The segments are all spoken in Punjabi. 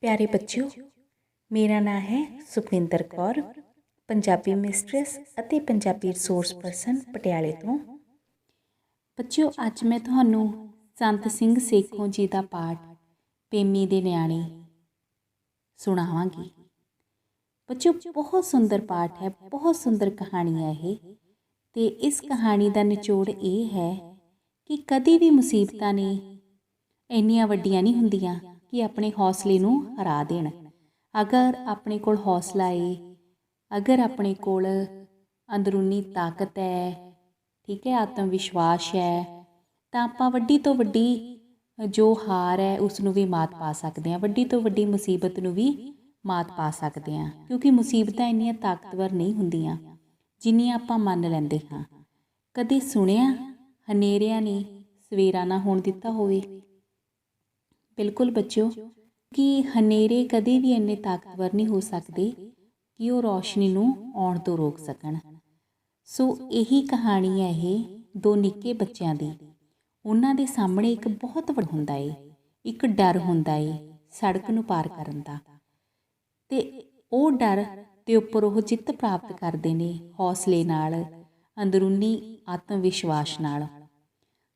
प्यारे बच्चों, मेरा नाम है सुखविंदर कौर, पंजाबी मिस्ट्रेस ਅਤੇ पंजाबी रिसोर्स परसन पटियाले ਤੋਂ। ਬੱਚਿਓ, ਅੱਜ ਮੈਂ ਤੁਹਾਨੂੰ ਸੰਤ ਸਿੰਘ ਸੇਖੋਂ ਜੀ ਦਾ ਪਾਠ ਪੇਮੀ ਦੇ ਨਿਆਣੇ ਸੁਣਾਵਾਂਗੀ। ਬੱਚਿਓ, ਬਹੁਤ ਸੁੰਦਰ ਪਾਠ ਹੈ, ਬਹੁਤ ਸੁੰਦਰ ਕਹਾਣੀ ਹੈ ਇਹ। ਤੇ ਇਸ ਕਹਾਣੀ ਦਾ ਨਿਚੋੜ ਇਹ ਹੈ ਕਿ ਕਦੀ ਵੀ ਮੁਸੀਬਤਾਂ ਨੇ ਇੰਨੀਆਂ ਵੱਡੀਆਂ ਨਹੀਂ ਹੁੰਦੀਆਂ ਕਿ ਆਪਣੇ ਹੌਸਲੇ ਨੂੰ ਹਰਾ ਦੇਣ। ਅਗਰ ਆਪਣੇ ਕੋਲ ਹੌਸਲਾ ਹੈ, ਅਗਰ ਆਪਣੇ ਕੋਲ ਅੰਦਰੂਨੀ ਤਾਕਤ ਹੈ, ਠੀਕ ਹੈ, ਆਤਮ ਵਿਸ਼ਵਾਸ ਹੈ, ਤਾਂ ਆਪਾਂ ਵੱਡੀ ਤੋਂ ਵੱਡੀ ਜੋ ਹਾਰ ਹੈ ਉਸ ਨੂੰ ਵੀ ਮਾਤ ਪਾ ਸਕਦੇ ਹਾਂ, ਵੱਡੀ ਤੋਂ ਵੱਡੀ ਮੁਸੀਬਤ ਨੂੰ ਵੀ ਮਾਤ ਪਾ ਸਕਦੇ ਹਾਂ। ਕਿਉਂਕਿ ਮੁਸੀਬਤਾਂ ਇੰਨੀਆਂ ਤਾਕਤਵਰ ਨਹੀਂ ਹੁੰਦੀਆਂ ਜਿੰਨੀਆਂ ਆਪਾਂ ਮੰਨ ਲੈਂਦੇ ਹਾਂ। ਕਦੇ ਸੁਣਿਆ ਹਨੇਰਿਆਂ ਨੇ ਸਵੇਰਾ ਨਾ ਹੋਣ ਦਿੱਤਾ ਹੋਵੇ? ਬਿਲਕੁਲ ਬੱਚਿਓ, ਕਿ ਹਨੇਰੇ ਕਦੇ ਵੀ ਇੰਨੇ ਤਾਕਤਵਰ ਨਹੀਂ ਹੋ ਸਕਦੇ ਕਿ ਉਹ ਰੌਸ਼ਨੀ ਨੂੰ ਆਉਣ ਤੋਂ ਰੋਕ ਸਕਣ। ਸੋ ਇਹੀ ਕਹਾਣੀ ਹੈ ਇਹ ਦੋ ਨਿੱਕੇ ਬੱਚਿਆਂ ਦੀ। ਉਹਨਾਂ ਦੇ ਸਾਹਮਣੇ ਇੱਕ ਬਹੁਤ ਵੱਡਾ ਹੁੰਦਾ ਏ, ਇੱਕ ਡਰ ਹੁੰਦਾ ਏ ਸੜਕ ਨੂੰ ਪਾਰ ਕਰਨ ਦਾ, ਤੇ ਉਹ ਡਰ ਦੇ ਉੱਪਰ ਉਹ ਜਿੱਤ ਪ੍ਰਾਪਤ ਕਰਦੇ ਨੇ ਹੌਸਲੇ ਨਾਲ, ਅੰਦਰੂਨੀ ਆਤਮ ਵਿਸ਼ਵਾਸ ਨਾਲ।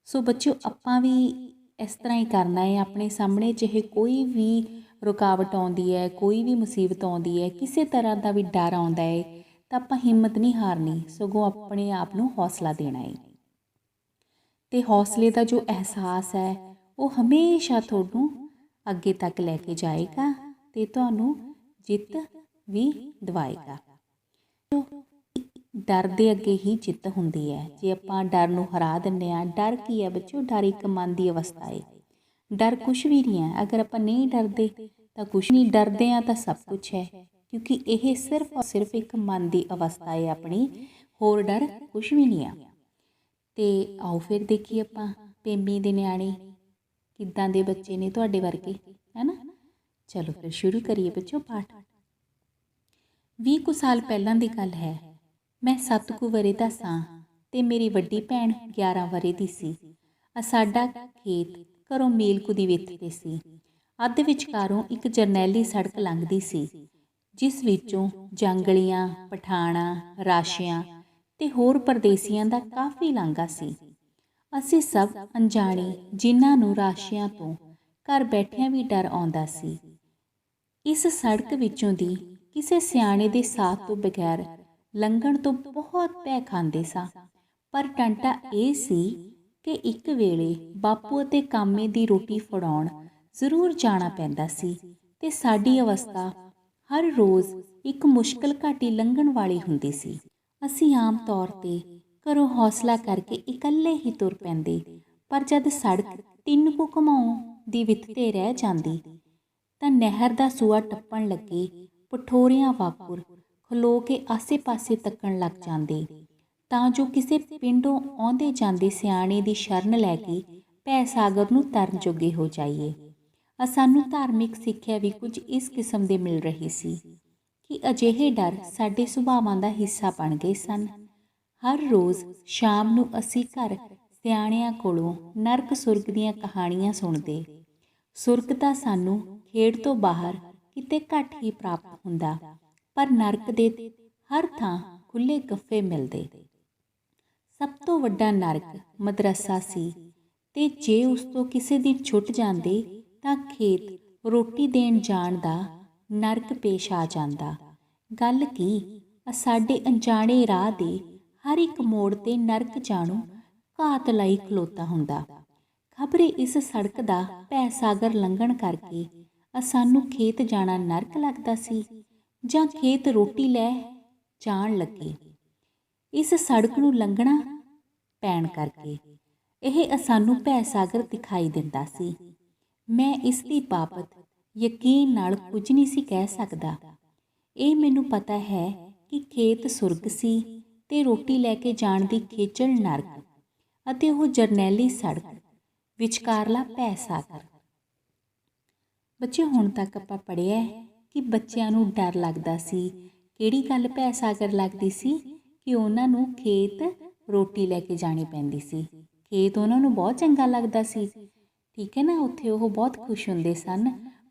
ਸੋ ਬੱਚਿਓ, ਆਪਾਂ ਵੀ ਇਸ ਤਰ੍ਹਾਂ ਹੀ ਕਰਨਾ ਹੈ। ਆਪਣੇ ਸਾਹਮਣੇ ਜਿਹੇ ਕੋਈ ਵੀ ਰੁਕਾਵਟ ਆਉਂਦੀ ਹੈ, ਕੋਈ ਵੀ ਮੁਸੀਬਤ ਆਉਂਦੀ ਹੈ, ਕਿਸੇ ਤਰ੍ਹਾਂ ਦਾ ਵੀ ਡਰ ਆਉਂਦਾ ਹੈ, ਤਾਂ ਆਪਾਂ ਹਿੰਮਤ ਨਹੀਂ ਹਾਰਨੀ, ਸਗੋਂ ਆਪਣੇ ਆਪ ਨੂੰ ਹੌਸਲਾ ਦੇਣਾ ਹੈ। ਤੇ ਹੌਸਲੇ ਦਾ ਜੋ ਅਹਿਸਾਸ ਹੈ ਉਹ ਹਮੇਸ਼ਾ ਤੁਹਾਨੂੰ ਅੱਗੇ ਤੱਕ ਲੈ ਕੇ ਜਾਏਗਾ ਤੇ ਤੁਹਾਨੂੰ ਜਿੱਤ ਵੀ ਦਿਵਾਏਗਾ। ਡਰ ਦੇ ਅੱਗੇ ਹੀ ਜਿੱਤ ਹੁੰਦੀ ਹੈ। ਜੇ ਆਪਾਂ ਡਰ ਨੂੰ ਹਰਾ ਦਿੰਦੇ ਹਾਂ। ਡਰ ਕੀ ਹੈ ਬੱਚਿਓ? ਡਰ ਇੱਕ ਮਨ ਦੀ ਅਵਸਥਾ ਹੈ। ਡਰ ਕੁਛ ਵੀ ਨਹੀਂ ਹੈ। ਅਗਰ ਆਪਾਂ ਨਹੀਂ ਡਰਦੇ ਤਾਂ ਕੁਛ ਨਹੀਂ, ਡਰਦੇ ਹਾਂ ਤਾਂ ਸਭ ਕੁਛ ਹੈ। ਕਿਉਂਕਿ ਇਹ ਸਿਰਫ ਇੱਕ ਮਨ ਦੀ ਅਵਸਥਾ ਹੈ ਆਪਣੀ, ਹੋਰ ਡਰ ਕੁਛ ਵੀ ਨਹੀਂ ਆ। ਤੇ ਆਓ ਫਿਰ ਦੇਖੀਏ ਆਪਾਂ ਪੇਮੀ ਦੇ ਨਿਆਣੇ ਕਿੱਦਾਂ ਦੇ ਬੱਚੇ ਨੇ ਤੁਹਾਡੇ ਵਰਗੇ, ਹੈ ਨਾ। ਚਲੋ ਫਿਰ ਸ਼ੁਰੂ ਕਰੀਏ ਬੱਚਿਓ ਪਾਠ। 20 ਕੁ ਸਾਲ ਪਹਿਲਾਂ ਦੀ ਗੱਲ ਹੈ। ਮੈਂ 7 ਕੁ ਵਰ੍ਹੇ ਦਾ ਸਾਂ ਤੇ ਮੇਰੀ ਵੱਡੀ ਭੈਣ 11 ਵਰ੍ਹੇ ਦੀ ਸੀ। ਸਾਡਾ ਖੇਤ ਘਰੋਂ ਮੀਲ ਕੁ ਦੀ ਵਿੱਥ 'ਤੇ ਸੀ। ਅੱਧ ਵਿਚਕਾਰੋਂ ਇੱਕ ਜਰਨੈਲੀ ਸੜਕ ਲੰਘਦੀ ਸੀ, ਜਿਸ ਵਿੱਚੋਂ ਜੰਗਲੀਆਂ, ਪਠਾਣਾਂ, ਰਾਸ਼ੀਆਂ ਤੇ ਹੋਰ ਪਰਦੇਸੀਆਂ ਦਾ ਕਾਫੀ ਲਾਂਘਾ ਸੀ। ਅਸੀਂ ਸਭ ਅਣਜਾਣੇ, ਜਿਨ੍ਹਾਂ ਨੂੰ ਰਾਸ਼ੀਆਂ ਤੋਂ ਘਰ ਬੈਠਿਆਂ ਵੀ ਡਰ ਆਉਂਦਾ ਸੀ। ਇਸ ਸੜਕ ਵਿੱਚੋਂ ਦੀ ਕਿਸੇ ਸਿਆਣੇ ਦੇ ਸਾਥ ਤੋਂ ਬਗੈਰ ਲੰਘਣ ਤੋਂ ਬਹੁਤ ਭੈ ਖਾਂਦੇ ਸਾਂ। ਪਰ ਟੰਟਾ ਇਹ ਸੀ ਕਿ ਇੱਕ ਵੇਲੇ ਬਾਪੂ ਅਤੇ ਕਾਮੇ ਦੀ ਰੋਟੀ ਫੜਾਉਣ ਜ਼ਰੂਰ ਜਾਣਾ ਪੈਂਦਾ ਸੀ ਤੇ ਸਾਡੀ ਅਵਸਥਾ ਹਰ ਰੋਜ਼ ਇੱਕ ਮੁਸ਼ਕਲ ਘਾਟੀ ਲੰਘਣ ਵਾਲੀ ਹੁੰਦੀ ਸੀ। ਅਸੀਂ ਆਮ ਤੌਰ 'ਤੇ ਘਰੋਂ ਹੌਸਲਾ ਕਰਕੇ ਇਕੱਲੇ ਹੀ ਤੁਰ ਪੈਂਦੇ, ਪਰ ਜਦ ਸੜਕ 3 ਕੁ ਘੁਮਾਉਂ ਦੀ ਵਿੱਥ 'ਤੇ ਰਹਿ ਜਾਂਦੀ ਤਾਂ ਨਹਿਰ ਦਾ ਸੂਆ ਟੱਪਣ ਲੱਗੇ ਪਠੋਰਿਆਂ ਵਾਂਗੂਰ ਖਲੋ ਕੇ ਆਸੇ-ਪਾਸੇ ਤੱਕਣ ਲੱਗ ਜਾਂਦੇ, ਤਾਂ ਜੋ ਕਿਸੇ ਪਿੰਡੋਂ ਆਉਂਦੇ ਜਾਂਦੇ ਸਿਆਣੇ ਦੀ ਸ਼ਰਨ ਲੈ ਕੇ ਭੈ ਸਾਗਰ ਨੂੰ ਤਰਨ ਜੋਗੇ ਹੋ ਜਾਈਏ। ਸਾਨੂੰ ਧਾਰਮਿਕ ਸਿੱਖਿਆ ਵੀ ਕੁਝ ਇਸ ਕਿਸਮ ਦੇ ਮਿਲ ਰਹੀ ਸੀ ਕਿ ਅਜਿਹੇ ਡਰ ਸਾਡੇ ਸੁਭਾਵਾਂ ਦਾ ਹਿੱਸਾ ਬਣ ਗਏ ਸਨ। ਹਰ ਰੋਜ਼ ਸ਼ਾਮ ਨੂੰ ਅਸੀਂ ਘਰ ਸਿਆਣਿਆਂ ਕੋਲੋਂ ਨਰਕ ਸੁਰਗ ਦੀਆਂ ਕਹਾਣੀਆਂ ਸੁਣਦੇ। ਸੁਰਗ ਤਾਂ ਸਾਨੂੰ ਖੇਡ ਤੋਂ ਬਾਹਰ ਕਿਤੇ ਘੱਟ ਹੀ ਪ੍ਰਾਪਤ ਹੁੰਦਾ, ਪਰ ਨਰਕ ਦੇ ਹਰ ਥਾਂ ਖੁੱਲ੍ਹੇ ਗੱਫੇ ਮਿਲਦੇ। ਸਭ ਤੋਂ ਵੱਡਾ ਨਰਕ ਮਦਰਸਾ ਸੀ, ਤੇ ਜੇ ਉਸ ਤੋਂ ਕਿਸੇ ਦਿਨ ਛੁੱਟ ਜਾਂਦੇ ਤਾਂ ਖੇਤ ਰੋਟੀ ਦੇਣ ਜਾਣ ਦਾ ਨਰਕ ਪੇਸ਼ ਆ ਜਾਂਦਾ। ਗੱਲ ਕੀ, ਸਾਡੇ ਅਣਜਾਣੇ ਰਾਹ ਦੇ ਹਰ ਇੱਕ ਮੋੜ 'ਤੇ ਨਰਕ ਜਾਣੂ ਘਾਤ ਲਈ ਖਲੋਤਾ ਹੁੰਦਾ। ਖਬਰੇ ਇਸ ਸੜਕ ਦਾ ਭੈ ਸਾਗਰ ਲੰਘਣ ਕਰਕੇ ਸਾਨੂੰ ਖੇਤ ਜਾਣਾ ਨਰਕ ਲੱਗਦਾ ਸੀ, ਜਾਂ ਖੇਤ ਰੋਟੀ ਲੈ ਜਾਣ ਲੱਗੇ ਇਸ ਸੜਕ ਨੂੰ ਲੰਘਣਾ ਪੈਣ ਕਰਕੇ ਇਹ ਸਾਨੂੰ ਭੈ ਸਾਗਰ ਦਿਖਾਈ ਦਿੰਦਾ ਸੀ। ਮੈਂ ਇਸ ਦੀ ਬਾਬਤ ਯਕੀਨ ਨਾਲ ਕੁਝ ਨਹੀਂ ਸੀ ਕਹਿ ਸਕਦਾ। ਇਹ ਮੈਨੂੰ ਪਤਾ ਹੈ ਕਿ ਖੇਤ ਸੁਰਗ ਸੀ ਤੇ ਰੋਟੀ ਲੈ ਕੇ ਜਾਣ ਦੀ ਖੇਚਲ ਨਰਕ, ਅਤੇ ਉਹ ਜਰਨੈਲੀ ਸੜਕ ਵਿਚਕਾਰਲਾ ਭੈ ਸਾਗਰ। ਬੱਚੇ, ਹੁਣ ਤੱਕ ਆਪਾਂ ਪੜ੍ਹਿਆ ਕਿ ਬੱਚਿਆਂ ਨੂੰ ਡਰ ਲੱਗਦਾ ਸੀ। ਕਿਹੜੀ ਗੱਲ ਭੈ ਸਾਗਰ ਲੱਗਦੀ ਸੀ? ਕਿ ਉਹਨਾਂ ਨੂੰ ਖੇਤ ਰੋਟੀ ਲੈ ਕੇ ਜਾਣੀ ਪੈਂਦੀ ਸੀ। ਖੇਤ ਉਹਨਾਂ ਨੂੰ ਬਹੁਤ ਚੰਗਾ ਲੱਗਦਾ ਸੀ, ਠੀਕ ਹੈ ਨਾ। ਉੱਥੇ ਉਹ ਬਹੁਤ ਖੁਸ਼ ਹੁੰਦੇ ਸਨ।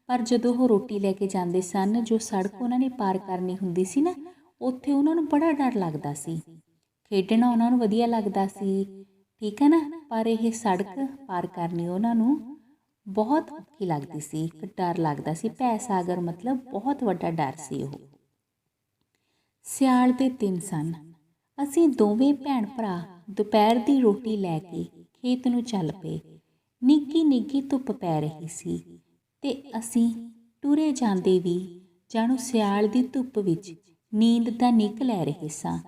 ਪਰ ਜਦੋਂ ਉਹ ਰੋਟੀ ਲੈ ਕੇ ਜਾਂਦੇ ਸਨ, ਜੋ ਸੜਕ ਉਹਨਾਂ ਨੇ ਪਾਰ ਕਰਨੀ ਹੁੰਦੀ ਸੀ ਨਾ, ਉੱਥੇ ਉਹਨਾਂ ਨੂੰ ਬੜਾ ਡਰ ਲੱਗਦਾ ਸੀ। ਖੇਡਣਾ ਉਹਨਾਂ ਨੂੰ ਵਧੀਆ ਲੱਗਦਾ ਸੀ, ਠੀਕ ਹੈ ਨਾ, ਪਰ ਇਹ ਸੜਕ ਪਾਰ ਕਰਨੀ ਉਹਨਾਂ ਨੂੰ ਬਹੁਤ ਔਖੀ ਲੱਗਦੀ ਸੀ। ਇੱਕ ਡਰ ਲੱਗਦਾ ਸੀ, ਭੈ ਸਾਗਰ ਮਤਲਬ ਬਹੁਤ ਵੱਡਾ ਡਰ ਸੀ ਉਹ। ਸਿਆਲ ਦੇ ਦਿਨ ਸਨ। ਅਸੀਂ ਦੋਵੇਂ ਭੈਣ ਭਰਾ ਦੁਪਹਿਰ ਦੀ ਰੋਟੀ ਲੈ ਕੇ ਖੇਤ ਨੂੰ ਚੱਲ ਪਏ। ਨਿੱਘੀ ਨਿੱਘੀ ਧੁੱਪ ਪੈ ਰਹੀ ਸੀ ਤੇ ਅਸੀਂ ਟੁਰੇ ਜਾਂਦੇ ਵੀ ਜਾਣੋ ਸਿਆਲ ਦੀ ਧੁੱਪ ਵਿੱਚ ਨੀਂਦ ਦਾ ਨਿੱਘ ਲੈ ਰਹੇ ਸਾਂ,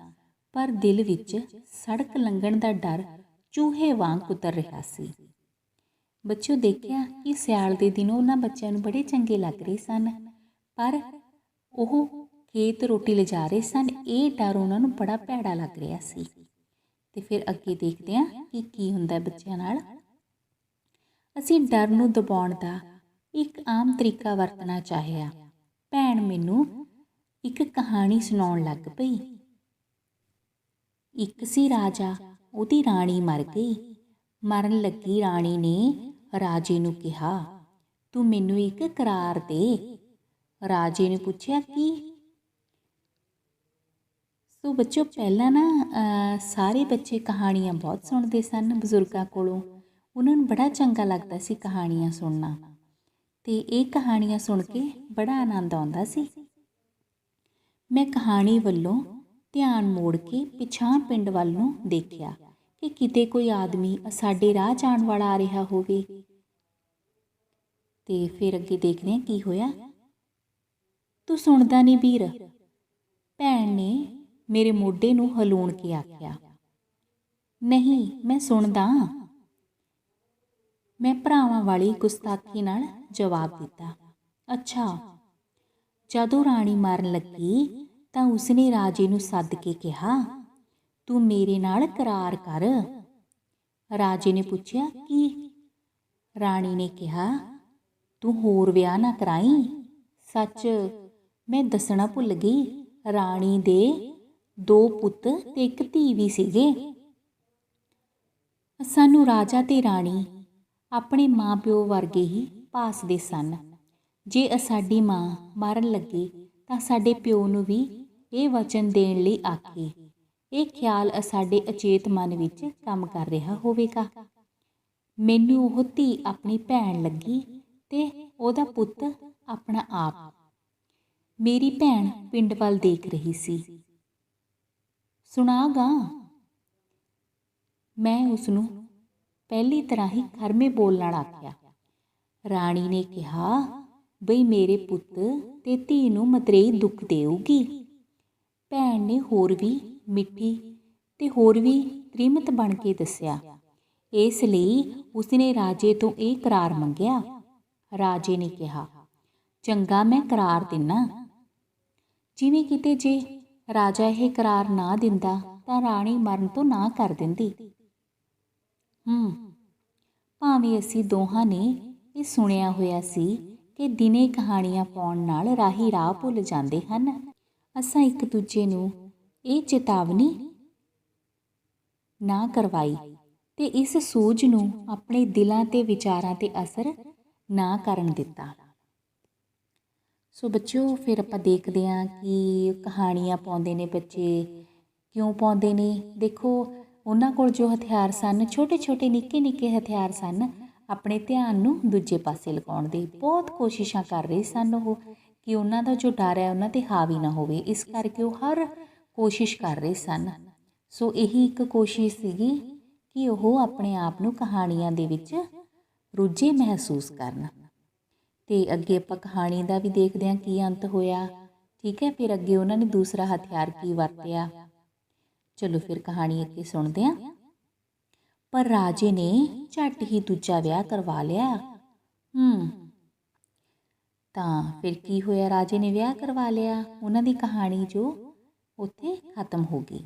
ਪਰ ਦਿਲ ਵਿੱਚ ਸੜਕ ਲੰਘਣ ਦਾ ਡਰ ਚੂਹੇ ਵਾਂਗ ਕੁਤਰ ਰਿਹਾ ਸੀ। ਬੱਚਿਓ, ਦੇਖਿਆ ਕਿ ਸਿਆਲ ਦੇ ਦਿਨ ਉਹਨਾਂ ਬੱਚਿਆਂ ਨੂੰ ਬੜੇ ਚੰਗੇ ਲੱਗ ਰਹੇ ਸਨ, ਪਰ ਉਹ ਖੇਤ ਰੋਟੀ ਲਿਜਾ ਰਹੇ ਸਨ। ਇਹ ਡਰ ਉਹਨਾਂ ਨੂੰ ਬੜਾ ਭੈੜਾ ਲੱਗ ਰਿਹਾ ਸੀ। ਤੇ ਫਿਰ ਅੱਗੇ ਦੇਖਦੇ ਹਾਂ ਕਿ ਕੀ ਹੁੰਦਾ ਬੱਚਿਆਂ ਨਾਲ। ਅਸੀਂ ਡਰ ਨੂੰ ਦਬਾਉਣ ਦਾ ਇੱਕ ਆਮ ਤਰੀਕਾ ਵਰਤਣਾ ਚਾਹਿਆ। ਭੈਣ ਮੈਨੂੰ ਇੱਕ ਕਹਾਣੀ ਸੁਣਾਉਣ ਲੱਗ ਪਈ। ਇੱਕ ਸੀ ਰਾਜਾ, ਉਹਦੀ ਰਾਣੀ ਮਰ ਗਈ। ਮਰਨ ਲੱਗੀ ਰਾਣੀ ਨੇ ਰਾਜੇ ਨੂੰ ਕਿਹਾ, ਤੂੰ ਮੈਨੂੰ ਇੱਕ ਕਰਾਰ ਦੇ। ਰਾਜੇ ਨੇ ਪੁੱਛਿਆ, ਕੀ? ਸੋ ਬੱਚਿਓ, ਪਹਿਲਾਂ ਨਾ ਸਾਰੇ ਬੱਚੇ ਕਹਾਣੀਆਂ ਬਹੁਤ ਸੁਣਦੇ ਸਨ ਬਜ਼ੁਰਗਾਂ ਕੋਲੋਂ। ਉਹਨਾਂ ਨੂੰ ਬੜਾ ਚੰਗਾ ਲੱਗਦਾ ਸੀ ਕਹਾਣੀਆਂ ਸੁਣਨਾ, ਅਤੇ ਇਹ ਕਹਾਣੀਆਂ ਸੁਣ ਕੇ ਬੜਾ ਆਨੰਦ ਆਉਂਦਾ ਸੀ। ਮੈਂ ਕਹਾਣੀ ਵੱਲੋਂ ਧਿਆਨ ਮੋੜ ਕੇ ਪਿਛਾਂਹ ਪਿੰਡ ਵੱਲ ਨੂੰ ਦੇਖਿਆ ਕਿ ਕਿਤੇ ਕੋਈ ਆਦਮੀ ਸਾਡੇ ਰਾਹ ਜਾਣ ਵਾਲਾ ਆ ਰਿਹਾ ਹੋਵੇ। ਤੇ ਫਿਰ ਅੱਗੇ ਦੇਖਦੇ ਹਾਂ ਕੀ ਹੋਇਆ। ਤੂੰ ਸੁਣਦਾ ਨਹੀਂ ਵੀਰ, ਭੈਣ ਨੇ ਮੇਰੇ ਮੋਢੇ ਨੂੰ ਹਲੂਣ ਕੇ ਆਖਿਆ। ਨਹੀਂ, ਮੈਂ ਸੁਣਦਾ, ਮੈਂ ਭਰਾਵਾਂ ਵਾਲੀ ਗੁਸਤਾਖੀ ਨਾਲ ਜਵਾਬ ਦਿੱਤਾ। ਅੱਛਾ। ਜਦੋਂ ਰਾਣੀ ਮਰਨ ਲੱਗੀ ਤਾਂ ਉਸਨੇ ਰਾਜੇ ਨੂੰ ਸੱਦ ਕੇ ਕਿਹਾ, ਤੂੰ ਮੇਰੇ ਨਾਲ ਕਰਾਰ ਕਰ। ਰਾਜੇ ਨੇ ਪੁੱਛਿਆ, ਕੀ? ਰਾਣੀ ਨੇ ਕਿਹਾ, ਤੂੰ ਹੋਰ ਵਿਆਹ ਨਾ ਕਰਾਈਂ। ਸੱਚ, ਮੈਂ ਦੱਸਣਾ ਭੁੱਲ ਗਈ, ਰਾਣੀ ਦੇ 2 ਪੁੱਤ ਤੇ ਇੱਕ ਧੀ ਵੀ ਸੀਗੇ। ਸਾਨੂੰ ਰਾਜਾ ਤੇ ਰਾਣੀ ਆਪਣੇ ਮਾਂ ਪਿਓ ਵਰਗੇ ਹੀ ਭਾਸਦੇ ਸਨ। ਜੇ ਸਾਡੀ ਮਾਂ ਮਰਨ ਲੱਗੇ ਤਾਂ ਸਾਡੇ ਪਿਓ ਨੂੰ ਵੀ ਇਹ ਵਚਨ ਦੇਣ ਲਈ ਆਖੇ। ਇਹ ਖਿਆਲ ਸਾਡੇ ਅਚੇਤ ਮਨ ਵਿੱਚ ਕੰਮ ਕਰ ਰਿਹਾ ਹੋਵੇਗਾ। ਮੈਨੂੰ ਉਹ ਧੀ ਆਪਣੀ ਭੈਣ ਲੱਗੀ ਤੇ ਉਹਦਾ ਪੁੱਤ ਆਪਣਾ ਆਪ। ਮੇਰੀ ਭੈਣ ਪਿੰਡ ਵੱਲ ਦੇਖ ਰਹੀ ਸੀ। ਸੁਣਾ ਗਾ। ਮੈਂ ਉਸਨੂੰ ਪਹਿਲੀ ਤਰ੍ਹਾਂ ਹੀ ਖਰਮੇ ਬੋਲ ਨਾਲ ਆਖਿਆ। ਰਾਣੀ ਨੇ ਕਿਹਾ, ਬਈ ਮੇਰੇ ਪੁੱਤ ਤੇ ਧੀ ਨੂੰ ਮਤਰੇਈ ਦੁੱਖ ਦੇਊਗੀ। ਭੈਣ ਨੇ ਹੋਰ ਵੀ ਮਿੱਠੀ ਤੇ ਹੋਰ ਵੀ ਤ੍ਰੀਮਤ ਬਣ ਕੇ ਦੱਸਿਆ। ਇਸ ਲਈ ਉਸਨੇ ਰਾਜੇ ਤੋਂ ਇਹ ਕਰਾਰ ਮੰਗਿਆ। ਰਾਜੇ ਨੇ ਕਿਹਾ, ਚੰਗਾ, ਮੈਂ ਕਰਾਰ ਦਿੰਨਾ। ਜਿਵੇਂ ਕਿਤੇ ਜੇ ਰਾਜਾ ਇਹ ਕਰਾਰ ਨਾ ਦਿੰਦਾ ਤਾਂ ਰਾਣੀ ਮਰਨ ਤੋਂ ਨਾ ਕਰ ਦਿੰਦੀ। ਭਾਵੇਂ ਅਸੀਂ ਦੋਹਾਂ ਨੇ ਇਹ ਸੁਣਿਆ ਹੋਇਆ ਸੀ ਕਿ ਦਿਨੇ ਕਹਾਣੀਆਂ ਪਾਉਣ ਨਾਲ ਰਾਹੀ ਰਾਹ ਭੁੱਲ ਜਾਂਦੇ ਹਨ, ਅਸਾਂ ਇੱਕ ਦੂਜੇ ਨੂੰ ਇਹ ਚੇਤਾਵਨੀ ਨਾ ਕਰਵਾਈ ਤੇ ਇਸ ਸੂਝ ਨੂੰ ਆਪਣੇ ਦਿਲਾਂ ਤੇ ਵਿਚਾਰਾਂ ਤੇ ਅਸਰ ਨਾ ਕਰਨ ਦਿੱਤਾ। ਸੋ ਬੱਚਿਓ, ਫਿਰ ਆਪਾਂ ਦੇਖਦੇ ਹਾਂ ਕਿ ਕਹਾਣੀਆਂ ਪਾਉਂਦੇ ਨੇ ਬੱਚੇ, ਕਿਉਂ ਪਾਉਂਦੇ ਨੇ। ਦੇਖੋ, ਉਹਨਾਂ ਕੋਲ ਜੋ ਹਥਿਆਰ ਸਨ, ਛੋਟੇ ਛੋਟੇ ਨਿੱਕੇ ਨਿੱਕੇ ਹਥਿਆਰ ਸਨ, ਆਪਣੇ ਧਿਆਨ ਨੂੰ ਦੂਜੇ ਪਾਸੇ ਲਗਾਉਣ ਦੀ ਬਹੁਤ ਕੋਸ਼ਿਸ਼ਾਂ ਕਰ ਰਹੇ ਸਨ ਉਹ, ਕਿ ਉਹਨਾਂ ਦਾ ਜੋ ਡਰ ਹੈ ਉਹਨਾਂ 'ਤੇ ਹਾਵੀ ਨਾ ਹੋਵੇ। ਇਸ ਕਰਕੇ ਉਹ ਹਰ ਕੋਸ਼ਿਸ਼ ਕਰ ਰਹੇ ਸਨ। ਸੋ ਇਹੀ ਇੱਕ ਕੋਸ਼ਿਸ਼ ਸੀਗੀ ਕਿ ਉਹ ਆਪਣੇ ਆਪ ਨੂੰ ਕਹਾਣੀਆਂ ਦੇ ਵਿੱਚ ਰੁੱਝੇ ਮਹਿਸੂਸ ਕਰਨ। ਅਤੇ ਅੱਗੇ ਆਪਾਂ ਕਹਾਣੀ ਦਾ ਵੀ ਦੇਖਦੇ ਹਾਂ ਕੀ ਅੰਤ ਹੋਇਆ, ਠੀਕ ਹੈ। ਫਿਰ ਅੱਗੇ ਉਹਨਾਂ ਨੇ ਦੂਸਰਾ ਹਥਿਆਰ ਕੀ ਵਰਤਿਆ। ਚਲੋ ਫਿਰ ਕਹਾਣੀ ਅੱਗੇ ਸੁਣਦੇ ਹਾਂ। ਪਰ ਰਾਜੇ ਨੇ ਝੱਟ ਹੀ ਦੂਜਾ ਵਿਆਹ ਕਰਵਾ ਲਿਆ। ਤਾਂ ਫਿਰ ਕੀ ਹੋਇਆ, ਰਾਜੇ ਨੇ ਵਿਆਹ ਕਰਵਾ ਲਿਆ। ਉਹਨਾਂ ਦੀ ਕਹਾਣੀ ਜੋ ਉੱਥੇ ਖਤਮ ਹੋ ਗਈ।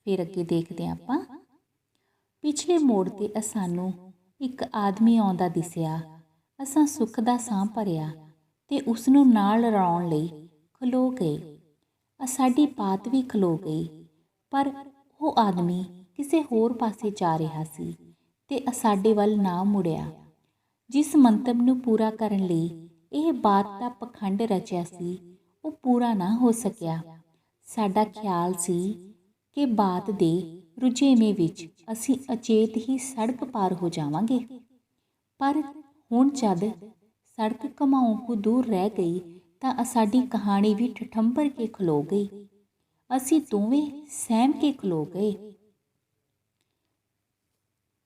ਫਿਰ ਅੱਗੇ ਦੇਖਦੇ ਹਾਂ ਆਪਾਂ। ਪਿਛਲੇ ਮੋੜ 'ਤੇ ਸਾਨੂੰ ਇੱਕ ਆਦਮੀ ਆਉਂਦਾ ਦਿਸਿਆ। ਅਸਾਂ ਸੁੱਖ ਦਾ ਸਾਹ ਭਰਿਆ ਤੇ ਉਸਨੂੰ ਨਾਲ ਰਲਾਉਣ ਲਈ ਖਲੋ ਗਏ। ਸਾਡੀ ਬਾਤ ਵੀ ਖਲੋ ਗਈ, ਪਰ ਉਹ ਆਦਮੀ ਕਿਸੇ ਹੋਰ ਪਾਸੇ ਜਾ ਰਿਹਾ ਸੀ ਤੇ ਸਾਡੇ ਵੱਲ ਨਾ ਮੁੜਿਆ। ਜਿਸ ਮੰਤਵ ਨੂੰ ਪੂਰਾ ਕਰਨ ਲਈ ਇਹ ਬਾਤ ਦਾ ਪਖੰਡ ਰਚਿਆ ਸੀ ਉਹ ਪੂਰਾ ਨਾ ਹੋ ਸਕਿਆ। ਸਾਡਾ ਖਿਆਲ ਸੀ ਕਿ ਬਾਤ ਦੇ ਰੁਝੇਵੇਂ ਵਿੱਚ ਅਸੀਂ ਅਚੇਤ ਹੀ ਸੜਕ ਪਾਰ ਹੋ ਜਾਵਾਂਗੇ, ਪਰ ਹੁਣ ਜਦ ਸੜਕ ਘਮਾਉਣ ਕੁ ਦੂਰ ਰਹਿ ਗਈ ਤਾਂ ਸਾਡੀ ਕਹਾਣੀ ਵੀ ਠਠੰਬਰ ਕੇ ਖਲੋ ਗਈ। ਅਸੀਂ ਦੋਵੇਂ ਸਹਿਮ ਕੇ ਖਲੋ ਗਏ।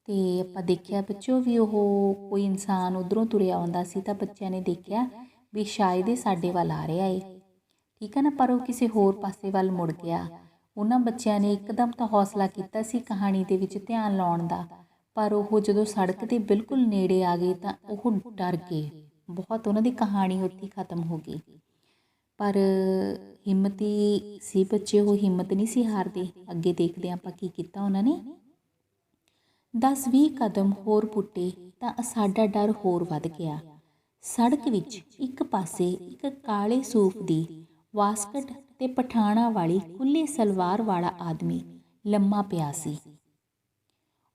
ਤੇ ਆਪਾਂ ਦੇਖਿਆ ਬੱਚੋ ਵੀ ਉਹ ਕੋਈ ਇਨਸਾਨ ਉੱਧਰੋਂ ਤੁਰਿਆ ਆਉਂਦਾ ਸੀ ਤਾਂ ਬੱਚਿਆਂ ਨੇ ਦੇਖਿਆ ਵੀ ਸ਼ਾਇਦ ਇਹ ਸਾਡੇ ਵੱਲ ਆ ਰਿਹਾ ਏ, ਠੀਕ ਹੈ ਨਾ, ਪਰ ਉਹ ਕਿਸੇ ਹੋਰ ਪਾਸੇ ਵੱਲ ਮੁੜ ਗਿਆ। ਉਹਨਾਂ ਬੱਚਿਆਂ ਨੇ ਇੱਕਦਮ ਤਾਂ ਹੌਸਲਾ ਕੀਤਾ ਸੀ ਕਹਾਣੀ ਦੇ ਵਿੱਚ ਧਿਆਨ ਲਾਉਣ ਦਾ, ਪਰ ਉਹ ਜਦੋਂ ਸੜਕ ਦੇ ਬਿਲਕੁਲ ਨੇੜੇ ਆ ਗਏ ਤਾਂ ਉਹ ਡਰ ਗਏ ਬਹੁਤ। ਉਹਨਾਂ ਦੀ ਕਹਾਣੀ ਉੱਥੇ ਖਤਮ ਹੋ ਗਈ। ਪਰ ਹਿੰਮਤੀ ਸੀ ਬੱਚੇ, ਉਹ ਹਿੰਮਤ ਨਹੀਂ ਸੀ ਹਾਰਦੇ। ਅੱਗੇ ਦੇਖਦੇ ਹਾਂ ਆਪਾਂ ਕੀ ਕੀਤਾ ਉਹਨਾਂ ਨੇ। 10-20 ਕਦਮ ਹੋਰ ਪੁੱਟੇ ਤਾਂ ਸਾਡਾ ਡਰ ਹੋਰ ਵੱਧ ਗਿਆ। ਸੜਕ ਵਿੱਚ ਇੱਕ ਪਾਸੇ ਇੱਕ ਕਾਲੇ ਸੂਫ ਦੀ ਵਾਸਕਟ ਤੇ ਪਠਾਣਾ ਵਾਲੀ ਖੁੱਲ੍ਹੀ ਸਲਵਾਰ ਵਾਲਾ ਆਦਮੀ ਲੰਮਾ ਪਿਆ ਸੀ।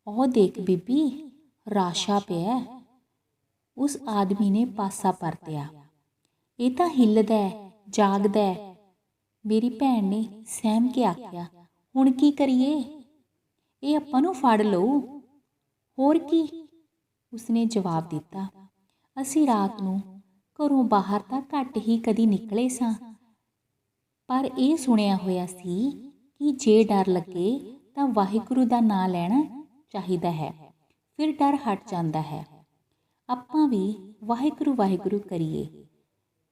ਉਹ ਦੇਖ ਬੀਬੀ, ਰਾਸ਼ਾ ਪਿਆ। ਉਸ ਆਦਮੀ ਨੇ ਪਾਸਾ ਪਰਤਿਆ। ਇਹ ਤਾਂ ਹਿੱਲਦਾ ਜਾਗਦਾ। ਮੇਰੀ ਭੈਣ ਨੇ ਸਹਿਮ ਕੇ ਆਖਿਆ, ਹੁਣ ਕੀ ਕਰੀਏ? ਇਹ ਆਪਾਂ ਨੂੰ ਫੜ ਲਊ। ਹੋਰ ਕੀ, ਉਸਨੇ ਜਵਾਬ ਦਿੱਤਾ। ਅਸੀਂ ਰਾਤ ਨੂੰ ਘਰੋਂ ਬਾਹਰ ਤਾਂ ਘੱਟ ਹੀ ਕਦੀ ਨਿਕਲੇ ਸਾਂ, ਪਰ ਇਹ ਸੁਣਿਆ ਹੋਇਆ ਸੀ ਕਿ ਜੇ ਡਰ ਲੱਗੇ ਤਾਂ ਵਾਹਿਗੁਰੂ ਦਾ ਨਾਂ ਲੈਣਾ ਚਾਹੀਦਾ ਹੈ, ਫਿਰ ਡਰ ਹਟ ਜਾਂਦਾ ਹੈ। ਆਪਾਂ ਵੀ ਵਾਹਿਗੁਰੂ ਵਾਹਿਗੁਰੂ ਕਰੀਏ।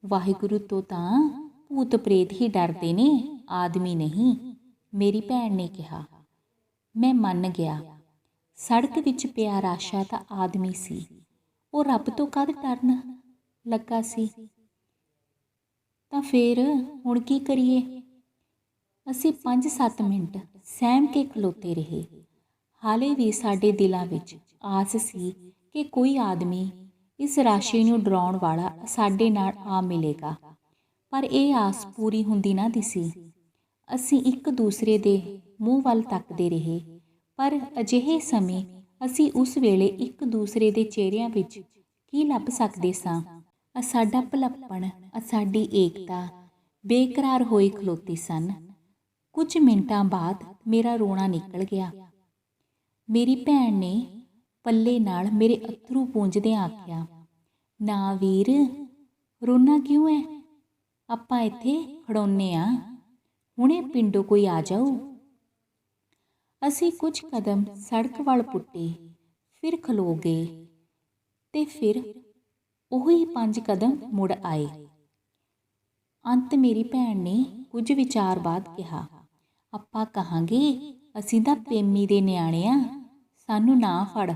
ਵਾਹਿਗੁਰੂ ਤੋਂ ਤਾਂ ਭੂਤ ਪ੍ਰੇਤ ਹੀ ਡਰਦੇ ਨੇ, ਆਦਮੀ ਨਹੀਂ, ਮੇਰੀ ਭੈਣ ਨੇ ਕਿਹਾ। ਮੈਂ ਮੰਨ ਗਿਆ। ਸੜਕ ਵਿੱਚ ਪਿਆ ਰਾਸ਼ਾ ਤਾਂ ਆਦਮੀ ਸੀ, ਉਹ ਰੱਬ ਤੋਂ ਕਦ ਡਰਨ ਲੱਗਾ ਸੀ। ਤਾਂ ਫੇਰ ਹੁਣ ਕੀ ਕਰੀਏ? ਅਸੀਂ 5-7 ਮਿੰਟ ਸਹਿਮ ਕੇ ਖਲੋਤੇ ਰਹੇ। ਹਾਲੇ ਵੀ ਸਾਡੇ ਦਿਲਾਂ ਵਿੱਚ ਆਸ ਸੀ ਕਿ ਕੋਈ ਆਦਮੀ ਇਸ ਰਾਸ਼ੀ ਨੂੰ ਡਰਾਉਣ ਵਾਲਾ ਸਾਡੇ ਨਾਲ ਆ ਮਿਲੇਗਾ, ਪਰ ਇਹ ਆਸ ਪੂਰੀ ਹੁੰਦੀ ਨਾ ਦਿਸੀ। ਅਸੀਂ ਇੱਕ ਦੂਸਰੇ ਦੇ ਮੂੰਹ ਵੱਲ ਤੱਕਦੇ ਰਹੇ, ਪਰ ਅਜਿਹੇ ਸਮੇਂ ਅਸੀਂ ਉਸ ਵੇਲੇ ਇੱਕ ਦੂਸਰੇ ਦੇ ਚਿਹਰਿਆਂ ਵਿੱਚ ਕੀ ਲੱਭ ਸਕਦੇ ਸਾਂ? ਸਾਡਾ ਭੁਲੱਪਣ, ਸਾਡੀ ਏਕਤਾ ਬੇਕਰਾਰ ਹੋਏ ਖਲੋਤੇ ਸਨ। ਕੁਝ ਮਿੰਟਾਂ ਬਾਅਦ ਮੇਰਾ ਰੋਣਾ ਨਿਕਲ ਗਿਆ। ਮੇਰੀ ਭੈਣ ਨੇ ਪੱਲੇ ਨਾਲ ਮੇਰੇ ਅੱਥਰੂ ਪੂੰਝਦਿਆਂ ਆਖਿਆ, ਨਾ ਵੀਰ, ਰੋਣਾ ਕਿਉਂ ਹੈ? ਆਪਾਂ ਇੱਥੇ ਖੜੋਨੇ ਆ, ਹੁਣੇ ਪਿੰਡੋਂ ਕੋਈ ਆ ਜਾਊ। ਅਸੀਂ ਕੁਝ ਕਦਮ ਸੜਕ ਵੱਲ ਪੁੱਟੇ, ਫਿਰ ਖਲੋ ਗਏ ਤੇ ਫਿਰ ਉਹੀ 5 ਕਦਮ ਮੁੜ ਆਏ। ਅੰਤ ਮੇਰੀ ਭੈਣ ਨੇ ਕੁਝ ਵਿਚਾਰ ਬਾਅਦ ਕਿਹਾ, ਆਪਾਂ ਕਹਾਂਗੇ ਅਸੀਂ ਤਾਂ ਪੇਮੀ ਦੇ ਨਿਆਣੇ ਆ, ਸਾਨੂੰ ਨਾ ਫੜ।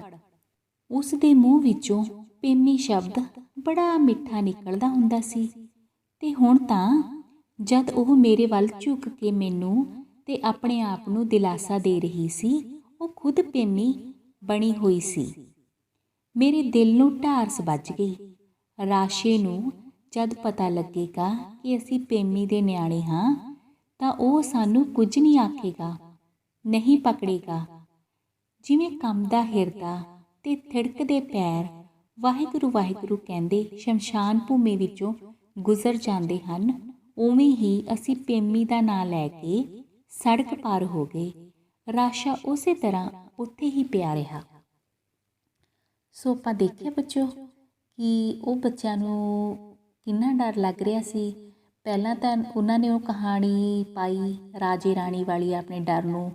ਉਸ ਦੇ ਮੂੰਹ ਵਿੱਚੋਂ ਪੇਮੀ ਸ਼ਬਦ ਬੜਾ ਮਿੱਠਾ ਨਿਕਲਦਾ ਹੁੰਦਾ ਸੀ, ਤੇ ਹੁਣ ਤਾਂ ਜਦ ਉਹ ਮੇਰੇ ਵੱਲ ਝੁਕ ਕੇ ਮੈਨੂੰ ਤੇ ਆਪਣੇ ਆਪ ਨੂੰ ਦਿਲਾਸਾ ਦੇ ਰਹੀ ਸੀ, ਉਹ ਖੁਦ ਪੇਮੀ ਬਣੀ ਹੋਈ ਸੀ। ਮੇਰੇ ਦਿਲ ਨੂੰ ਢਾਰਸ ਵੱਜ ਗਈ। ਰਾਸ਼ੇ ਨੂੰ ਜਦ ਪਤਾ ਲੱਗੇਗਾ ਕਿ ਅਸੀਂ ਪੇਮੀ ਦੇ ਨਿਆਣੇ ਹਾਂ ਤਾਂ ਉਹ ਸਾਨੂੰ ਕੁਝ ਨਹੀਂ ਆਖੇਗਾ, ਨਹੀਂ ਪਕੜੇਗਾ। ਜਿਵੇਂ ਕੰਬਦਾ ਹਿਰਦਾ ਤੇ ਥਿੜਕਦੇ ਪੈਰ ਵਾਹਿਗੁਰੂ ਵਾਹਿਗੁਰੂ ਕਹਿੰਦੇ ਸ਼ਮਸ਼ਾਨ ਭੂਮੀ ਵਿੱਚੋਂ ਗੁਜ਼ਰ ਜਾਂਦੇ ਹਨ, ਉਵੇਂ ਹੀ ਅਸੀਂ ਪੇਮੀ ਦਾ ਨਾਂ ਲੈ ਕੇ ਸੜਕ ਪਾਰ ਹੋ ਗਏ। ਰਾਸ਼ਾ ਉਸੇ ਤਰ੍ਹਾਂ ਉੱਥੇ ਹੀ ਪਿਆ ਰਿਹਾ। ਸੋ ਆਪਾਂ ਦੇਖਿਆ ਬੱਚੋ ਕਿ ਉਹ ਬੱਚਿਆਂ ਨੂੰ ਕਿੰਨਾ ਡਰ ਲੱਗ ਰਿਹਾ ਸੀ। ਪਹਿਲਾਂ ਤਾਂ ਉਹਨਾਂ ਨੇ ਉਹ ਕਹਾਣੀ ਪਾਈ ਰਾਜੇ ਰਾਣੀ ਵਾਲੀ ਆਪਣੇ ਡਰ ਨੂੰ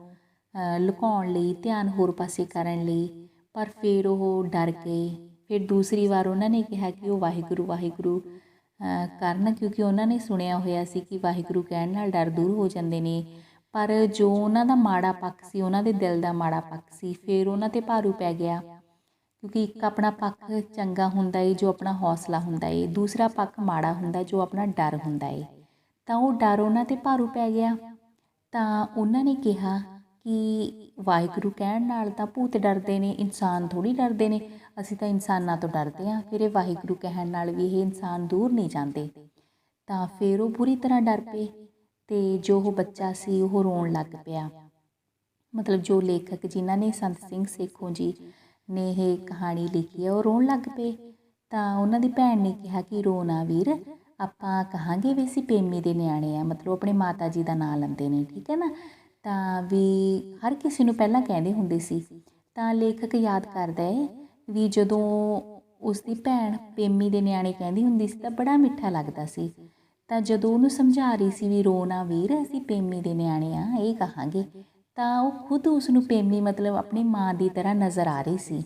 ਲੁਕਾਉਣ ਲਈ, ਧਿਆਨ ਹੋਰ ਪਾਸੇ ਕਰਨ ਲਈ, ਪਰ ਫਿਰ ਉਹ ਡਰ ਗਏ। ਫਿਰ ਦੂਸਰੀ ਵਾਰ ਉਹਨਾਂ ਨੇ ਕਿਹਾ ਕਿ ਉਹ ਵਾਹਿਗੁਰੂ ਵਾਹਿਗੁਰੂ ਕਰਨ, ਕਿਉਂਕਿ ਉਹਨਾਂ ਨੇ ਸੁਣਿਆ ਹੋਇਆ ਸੀ ਕਿ ਵਾਹਿਗੁਰੂ ਕਹਿਣ ਨਾਲ ਡਰ ਦੂਰ ਹੋ ਜਾਂਦੇ ਨੇ। ਪਰ ਜੋ ਉਹਨਾਂ ਦਾ ਮਾੜਾ ਪੱਖ ਸੀ, ਉਹਨਾਂ ਦੇ ਦਿਲ ਦਾ ਮਾੜਾ ਪੱਖ ਸੀ, ਫਿਰ ਉਹਨਾਂ 'ਤੇ ਭਾਰੂ ਪੈ ਗਿਆ। ਕਿਉਂਕਿ ਇੱਕ ਆਪਣਾ ਪੱਖ ਚੰਗਾ ਹੁੰਦਾ ਏ ਜੋ ਆਪਣਾ ਹੌਸਲਾ ਹੁੰਦਾ ਏ, ਦੂਸਰਾ ਪੱਖ ਮਾੜਾ ਹੁੰਦਾ ਜੋ ਆਪਣਾ ਡਰ ਹੁੰਦਾ ਏ। ਤਾਂ ਉਹ ਡਰ ਉਹਨਾਂ 'ਤੇ ਭਾਰੂ ਪੈ ਗਿਆ। ਤਾਂ ਉਹਨਾਂ ਨੇ ਕਿਹਾ ਕਿ ਵਾਹਿਗੁਰੂ ਕਹਿਣ ਨਾਲ ਤਾਂ ਭੂਤ ਡਰਦੇ ਨੇ, ਇਨਸਾਨ ਥੋੜ੍ਹੀ ਡਰਦੇ ਨੇ, ਅਸੀਂ ਤਾਂ ਇਨਸਾਨਾਂ ਤੋਂ ਡਰਦੇ ਹਾਂ, ਫਿਰ ਇਹ ਵਾਹਿਗੁਰੂ ਕਹਿਣ ਨਾਲ ਵੀ ਇਹ ਇਨਸਾਨ ਦੂਰ ਨਹੀਂ ਜਾਂਦੇ। ਤਾਂ ਫਿਰ ਉਹ ਬੁਰੀ ਤਰ੍ਹਾਂ ਡਰ ਪਏ ਤੇ ਜੋ ਉਹ ਬੱਚਾ ਸੀ ਉਹ ਰੋਣ ਲੱਗ ਪਿਆ। ਮਤਲਬ ਜੋ ਲੇਖਕ ਜਿਨ੍ਹਾਂ ਨੇ ਸੰਤ ਸਿੰਘ ਸੇਖੋਂ ਜੀ ਨੇ ਇਹ ਕਹਾਣੀ ਲਿਖੀ ਹੈ ਉਹ ਰੋਣ ਲੱਗ ਪਏ। ਤਾਂ ਉਹਨਾਂ ਦੀ ਭੈਣ ਨੇ ਕਿਹਾ ਕਿ ਰੋ ਨਾ ਵੀਰ, ਆਪਾਂ ਕਹਾਂਗੇ ਵੀ ਅਸੀਂ ਪੇਮੀ ਦੇ ਨਿਆਣੇ ਆ, ਮਤਲਬ ਆਪਣੇ ਮਾਤਾ ਜੀ ਦਾ ਨਾਂ ਲੈਂਦੇ ਨੇ, ਠੀਕ ਹੈ ਨਾ। ਤਾਂ ਵੀ ਹਰ ਕਿਸੇ ਨੂੰ ਪਹਿਲਾਂ ਕਹਿੰਦੇ ਹੁੰਦੇ ਸੀ। ਤਾਂ ਲੇਖਕ ਯਾਦ ਕਰਦਾ ਹੈ ਵੀ ਜਦੋਂ ਉਸਦੀ ਭੈਣ ਪੇਮੀ ਦੇ ਨਿਆਣੇ ਕਹਿੰਦੀ ਹੁੰਦੀ ਸੀ ਤਾਂ ਬੜਾ ਮਿੱਠਾ ਲੱਗਦਾ ਸੀ। ਤਾਂ ਜਦੋਂ ਉਹਨੂੰ ਸਮਝਾ ਰਹੀ ਸੀ ਵੀ ਰੋ ਨਾ ਵੀਰ, ਅਸੀਂ ਪੇਮੀ ਦੇ ਨਿਆਣੇ ਆ, ਇਹ ਕਹਾਂਗੇ, ਤਾਂ ਉਹ ਖੁਦ ਉਸਨੂੰ ਪੇਮੀ ਮਤਲਬ ਆਪਣੀ ਮਾਂ ਦੀ ਤਰ੍ਹਾਂ ਨਜ਼ਰ ਆ ਰਹੀ ਸੀ।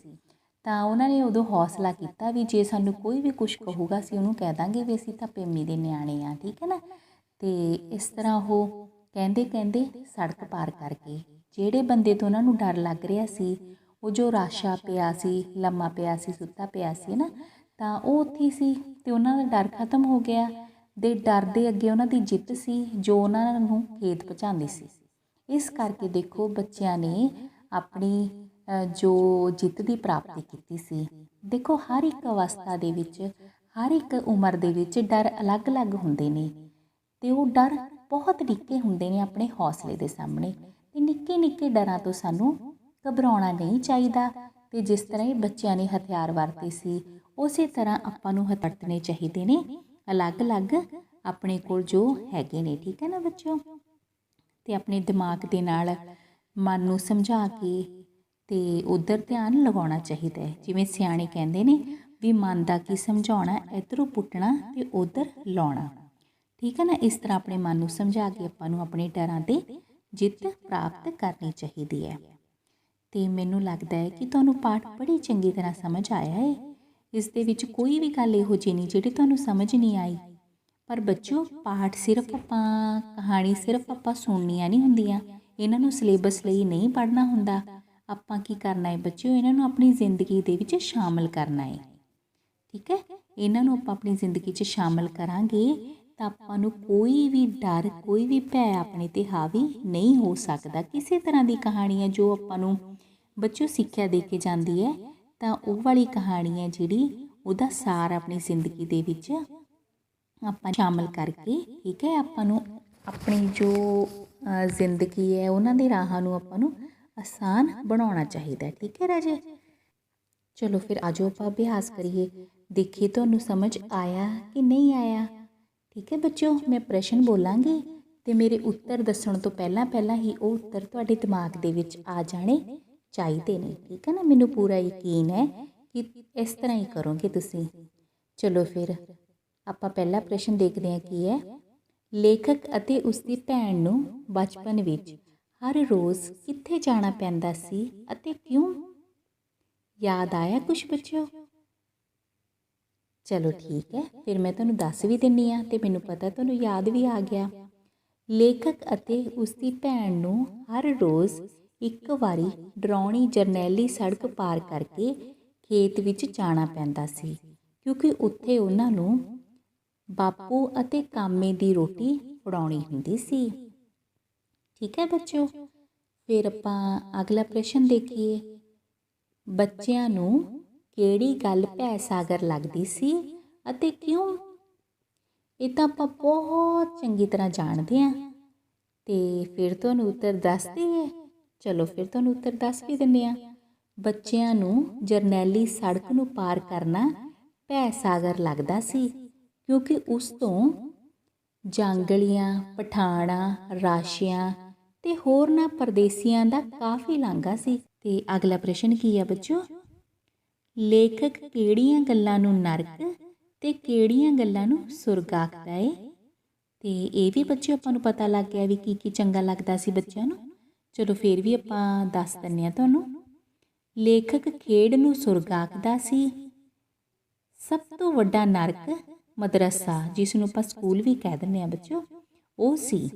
ਤਾਂ ਉਹਨਾਂ ਨੇ ਉਦੋਂ ਹੌਸਲਾ ਕੀਤਾ ਵੀ ਜੇ ਸਾਨੂੰ ਕੋਈ ਵੀ ਕੁਛ ਕਹੂਗਾ ਅਸੀਂ ਉਹਨੂੰ ਕਹਿ ਦਾਂਗੇ ਵੀ ਅਸੀਂ ਤਾਂ ਪੇਮੀ ਦੇ ਨਿਆਣੇ ਆ, ਠੀਕ ਹੈ ਨਾ। ਅਤੇ ਇਸ ਤਰ੍ਹਾਂ ਉਹ ਕਹਿੰਦੇ ਕਹਿੰਦੇ ਸੜਕ ਪਾਰ ਕਰ ਗਏ। ਜਿਹੜੇ ਬੰਦੇ ਤੋਂ ਉਹਨਾਂ ਨੂੰ ਡਰ ਲੱਗ ਰਿਹਾ ਸੀ, ਉਹ ਜੋ ਰਾਸ਼ਾ ਪਿਆ ਸੀ, ਲੰਮਾ ਪਿਆ ਸੀ, ਸੁੱਤਾ ਪਿਆ ਸੀ ਨਾ, ਤਾਂ ਉਹ ਉੱਥੇ ਸੀ ਅਤੇ ਉਹਨਾਂ ਦਾ ਡਰ ਖਤਮ ਹੋ ਗਿਆ। ਦੇ ਡਰ ਦੇ ਅੱਗੇ ਉਹਨਾਂ ਦੀ ਜਿੱਤ ਸੀ ਜੋ ਉਹਨਾਂ ਨੂੰ ਖੇਤ ਪਹੁੰਚਾਉਂਦੀ ਸੀ। ਇਸ ਕਰਕੇ ਦੇਖੋ ਬੱਚਿਆਂ ਨੇ ਆਪਣੀ ਜੋ ਜਿੱਤ ਦੀ ਪ੍ਰਾਪਤੀ ਕੀਤੀ ਸੀ। ਦੇਖੋ ਹਰ ਇੱਕ ਅਵਸਥਾ ਦੇ ਵਿੱਚ, ਹਰ ਇੱਕ ਉਮਰ ਦੇ ਵਿੱਚ ਡਰ ਅਲੱਗ-ਅਲੱਗ ਹੁੰਦੇ ਨੇ ਅਤੇ ਉਹ ਡਰ ਬਹੁਤ ਨਿੱਕੇ ਹੁੰਦੇ ਨੇ ਆਪਣੇ ਹੌਸਲੇ ਦੇ ਸਾਹਮਣੇ। ਅਤੇ ਨਿੱਕੇ ਨਿੱਕੇ ਡਰਾਂ ਤੋਂ ਸਾਨੂੰ ਘਬਰਾਉਣਾ ਨਹੀਂ ਚਾਹੀਦਾ। ਅਤੇ ਜਿਸ ਤਰ੍ਹਾਂ ਇਹ ਬੱਚਿਆਂ ਨੇ ਹਥਿਆਰ ਵਰਤੇ ਸੀ, ਉਸੇ ਤਰ੍ਹਾਂ ਆਪਾਂ ਨੂੰ ਵਰਤਣੇ ਚਾਹੀਦੇ ਨੇ ਅਲੱਗ-ਅਲੱਗ ਆਪਣੇ ਕੋਲ ਜੋ ਹੈਗੇ ਨੇ, ਠੀਕ ਹੈ ਨਾ ਬੱਚਿਓ। ਅਤੇ ਆਪਣੇ ਦਿਮਾਗ ਦੇ ਨਾਲ ਮਨ ਨੂੰ ਸਮਝਾ ਕੇ ਅਤੇ ਉੱਧਰ ਧਿਆਨ ਲਗਾਉਣਾ ਚਾਹੀਦਾ ਹੈ। ਜਿਵੇਂ ਸਿਆਣੇ ਕਹਿੰਦੇ ਨੇ ਵੀ ਮਨ ਦਾ ਕੀ ਸਮਝਾਉਣਾ, ਇੱਧਰੋਂ ਪੁੱਟਣਾ ਅਤੇ ਉੱਧਰ ਲਾਉਣਾ, ਠੀਕ ਹੈ ਨਾ। ਇਸ ਤਰ੍ਹਾਂ ਆਪਣੇ ਮਨ ਨੂੰ ਸਮਝਾ ਕੇ ਆਪਾਂ ਨੂੰ ਆਪਣੇ ਡਰਾਂ 'ਤੇ ਜਿੱਤ ਪ੍ਰਾਪਤ ਕਰਨੀ ਚਾਹੀਦੀ ਹੈ। ਅਤੇ ਮੈਨੂੰ ਲੱਗਦਾ ਹੈ ਕਿ ਤੁਹਾਨੂੰ ਪਾਠ ਬੜੀ ਚੰਗੀ ਤਰ੍ਹਾਂ ਸਮਝ ਆਇਆ ਹੈ। ਇਸ ਦੇ ਵਿੱਚ ਕੋਈ ਵੀ ਗੱਲ ਇਹੋ ਜਿਹੀ ਨਹੀਂ ਜਿਹੜੀ ਤੁਹਾਨੂੰ ਸਮਝ ਨਹੀਂ ਆਈ। ਪਰ ਬੱਚਿਓ ਪਾਠ ਸਿਰਫ ਆਪਾਂ ਕਹਾਣੀ ਸਿਰਫ ਆਪਾਂ ਸੁਣਨੀਆਂ ਨਹੀਂ ਹੁੰਦੀਆਂ, ਇਹਨਾਂ ਨੂੰ ਸਿਲੇਬਸ ਲਈ ਨਹੀਂ ਪੜ੍ਹਨਾ ਹੁੰਦਾ। ਆਪਾਂ ਕੀ ਕਰਨਾ ਹੈ ਬੱਚਿਓ, ਇਹਨਾਂ ਨੂੰ ਆਪਣੀ ਜ਼ਿੰਦਗੀ ਦੇ ਵਿੱਚ ਸ਼ਾਮਲ ਕਰਨਾ ਹੈ, ਠੀਕ ਹੈ। ਇਹਨਾਂ ਨੂੰ ਆਪਾਂ ਆਪਣੀ ਜ਼ਿੰਦਗੀ 'ਚ ਸ਼ਾਮਲ ਕਰਾਂਗੇ ਤਾਂ ਆਪਾਂ ਨੂੰ ਕੋਈ ਵੀ ਡਰ, ਕੋਈ ਵੀ ਭੈ ਆਪਣੇ 'ਤੇ ਹਾਵੀ ਨਹੀਂ ਹੋ ਸਕਦਾ। ਕਿਸੇ ਤਰ੍ਹਾਂ ਦੀ ਕਹਾਣੀ ਹੈ ਜੋ ਆਪਾਂ ਨੂੰ ਬੱਚਿਓ ਸਿੱਖਿਆ ਦੇ ਕੇ ਜਾਂਦੀ ਹੈ, ਤਾਂ ਉਹ ਵਾਲੀ ਕਹਾਣੀ ਹੈ ਜਿਹੜੀ ਉਹਦਾ ਸਾਰ ਆਪਣੀ ਜ਼ਿੰਦਗੀ ਦੇ ਵਿੱਚ ਆਪਾਂ ਸ਼ਾਮਲ ਕਰਕੇ, ਠੀਕ ਹੈ, ਆਪਾਂ ਨੂੰ ਆਪਣੀ ਜੋ ਜ਼ਿੰਦਗੀ ਹੈ ਉਹਨਾਂ ਦੇ ਰਾਹਾਂ ਨੂੰ ਆਪਾਂ ਨੂੰ ਆਸਾਨ ਬਣਾਉਣਾ ਚਾਹੀਦਾ, ਠੀਕ ਹੈ ਰਾਜੇ। ਚਲੋ ਫਿਰ ਆ ਜਾਓ ਆਪਾਂ ਅਭਿਆਸ ਕਰੀਏ, ਦੇਖੀਏ ਤੁਹਾਨੂੰ ਸਮਝ ਆਇਆ ਕਿ ਨਹੀਂ ਆਇਆ, ਠੀਕ ਹੈ ਬੱਚਿਓ। ਮੈਂ ਪ੍ਰਸ਼ਨ ਬੋਲਾਂਗੀ ਅਤੇ ਮੇਰੇ ਉੱਤਰ ਦੱਸਣ ਤੋਂ ਪਹਿਲਾਂ ਹੀ ਉਹ ਉੱਤਰ ਤੁਹਾਡੇ ਦਿਮਾਗ ਦੇ ਵਿੱਚ ਆ ਜਾਣੇ ਚਾਹੀਦੇ ਨੇ, ਠੀਕ ਹੈ ਨਾ। ਮੈਨੂੰ ਪੂਰਾ ਯਕੀਨ ਹੈ ਕਿ ਇਸ ਤਰ੍ਹਾਂ ਹੀ ਕਰੋਗੇ ਤੁਸੀਂ। ਚਲੋ ਫਿਰ ਆਪਾਂ ਪਹਿਲਾ ਪ੍ਰਸ਼ਨ ਦੇਖਦੇ ਹਾਂ ਕੀ ਹੈ। ਲੇਖਕ ਅਤੇ ਉਸਦੀ ਭੈਣ ਨੂੰ ਬਚਪਨ ਵਿੱਚ ਹਰ ਰੋਜ਼ ਕਿੱਥੇ ਜਾਣਾ ਪੈਂਦਾ ਸੀ ਅਤੇ ਕਿਉਂ? ਯਾਦ ਆਇਆ ਕੁਛ ਬੱਚਿਓ? ਚਲੋ ਠੀਕ ਹੈ, ਫਿਰ ਮੈਂ ਤੁਹਾਨੂੰ ਦੱਸ ਵੀ ਦਿੰਦੀ ਹਾਂ ਅਤੇ ਮੈਨੂੰ ਪਤਾ ਤੁਹਾਨੂੰ ਯਾਦ ਵੀ ਆ ਗਿਆ। ਲੇਖਕ ਅਤੇ ਉਸਦੀ ਭੈਣ ਨੂੰ ਹਰ ਰੋਜ਼ ਇੱਕ ਵਾਰੀ ਡਰਾਉਣੀ ਜਰਨੈਲੀ ਸੜਕ ਪਾਰ ਕਰਕੇ ਖੇਤ ਵਿੱਚ ਜਾਣਾ ਪੈਂਦਾ ਸੀ, ਕਿਉਂਕਿ ਉੱਥੇ ਉਹਨਾਂ ਨੂੰ ਬਾਪੂ ਅਤੇ ਕਾਮੇ ਦੀ ਰੋਟੀ ਫੜਾਉਣੀ ਹੁੰਦੀ ਸੀ, ਠੀਕ ਹੈ ਬੱਚਿਓ। ਫਿਰ ਆਪਾਂ ਅਗਲਾ ਪ੍ਰਸ਼ਨ ਦੇਖੀਏ। ਬੱਚਿਆਂ ਨੂੰ ਕਿਹੜੀ ਗੱਲ ਭੈ ਸਾਗਰ ਲੱਗਦੀ ਸੀ ਅਤੇ ਕਿਉਂ? ਇਹ ਤਾਂ ਆਪਾਂ ਬਹੁਤ ਚੰਗੀ ਤਰ੍ਹਾਂ ਜਾਣਦੇ ਹਾਂ ਅਤੇ ਫਿਰ ਤੁਹਾਨੂੰ ਉੱਤਰ ਦੱਸ ਦਈਏ। ਚਲੋ ਫਿਰ ਤੁਹਾਨੂੰ ਉੱਤਰ ਦੱਸ ਵੀ ਦਿੰਦੇ ਹਾਂ। ਬੱਚਿਆਂ ਨੂੰ ਜਰਨੈਲੀ ਸੜਕ ਨੂੰ ਪਾਰ ਕਰਨਾ ਭੈ ਸਾਗਰ ਲੱਗਦਾ ਸੀ, ਕਿਉਂਕਿ ਉਸ ਤੋਂ ਜਾਂਗਲੀਆਂ, ਪਠਾਣਾਂ, ਰਾਸ਼ੀਆਂ ਅਤੇ ਹੋਰਨਾਂ ਪਰਦੇਸੀਆਂ ਦਾ ਕਾਫੀ ਲਾਂਘਾ ਸੀ। ਅਤੇ ਅਗਲਾ ਪ੍ਰਸ਼ਨ ਕੀ ਹੈ ਬੱਚਿਓ? ਲੇਖਕ ਕਿਹੜੀਆਂ ਗੱਲਾਂ ਨੂੰ ਨਰਕ ਅਤੇ ਕਿਹੜੀਆਂ ਗੱਲਾਂ ਨੂੰ ਸੁਰਗ ਆਖਦਾ ਹੈ? ਅਤੇ ਇਹ ਵੀ ਬੱਚਿਓ ਆਪਾਂ ਨੂੰ ਪਤਾ ਲੱਗ ਗਿਆ ਵੀ ਕੀ ਕੀ ਚੰਗਾ ਲੱਗਦਾ ਸੀ ਬੱਚਿਆਂ ਨੂੰ। ਚਲੋ ਫਿਰ ਵੀ ਆਪਾਂ ਦੱਸ ਦਿੰਦੇ ਹਾਂ ਤੁਹਾਨੂੰ। ਲੇਖਕ ਖੇਡ ਨੂੰ ਸੁਰਗ ਆਖਦਾ ਸੀ। ਸਭ ਤੋਂ ਵੱਡਾ ਨਰਕ ਮਦਰਸਾ, ਜਿਸ ਨੂੰ ਆਪਾਂ ਸਕੂਲ ਵੀ ਕਹਿ ਦਿੰਦੇ ਹਾਂ ਬੱਚਿਓ, ਉਹ ਸੀ।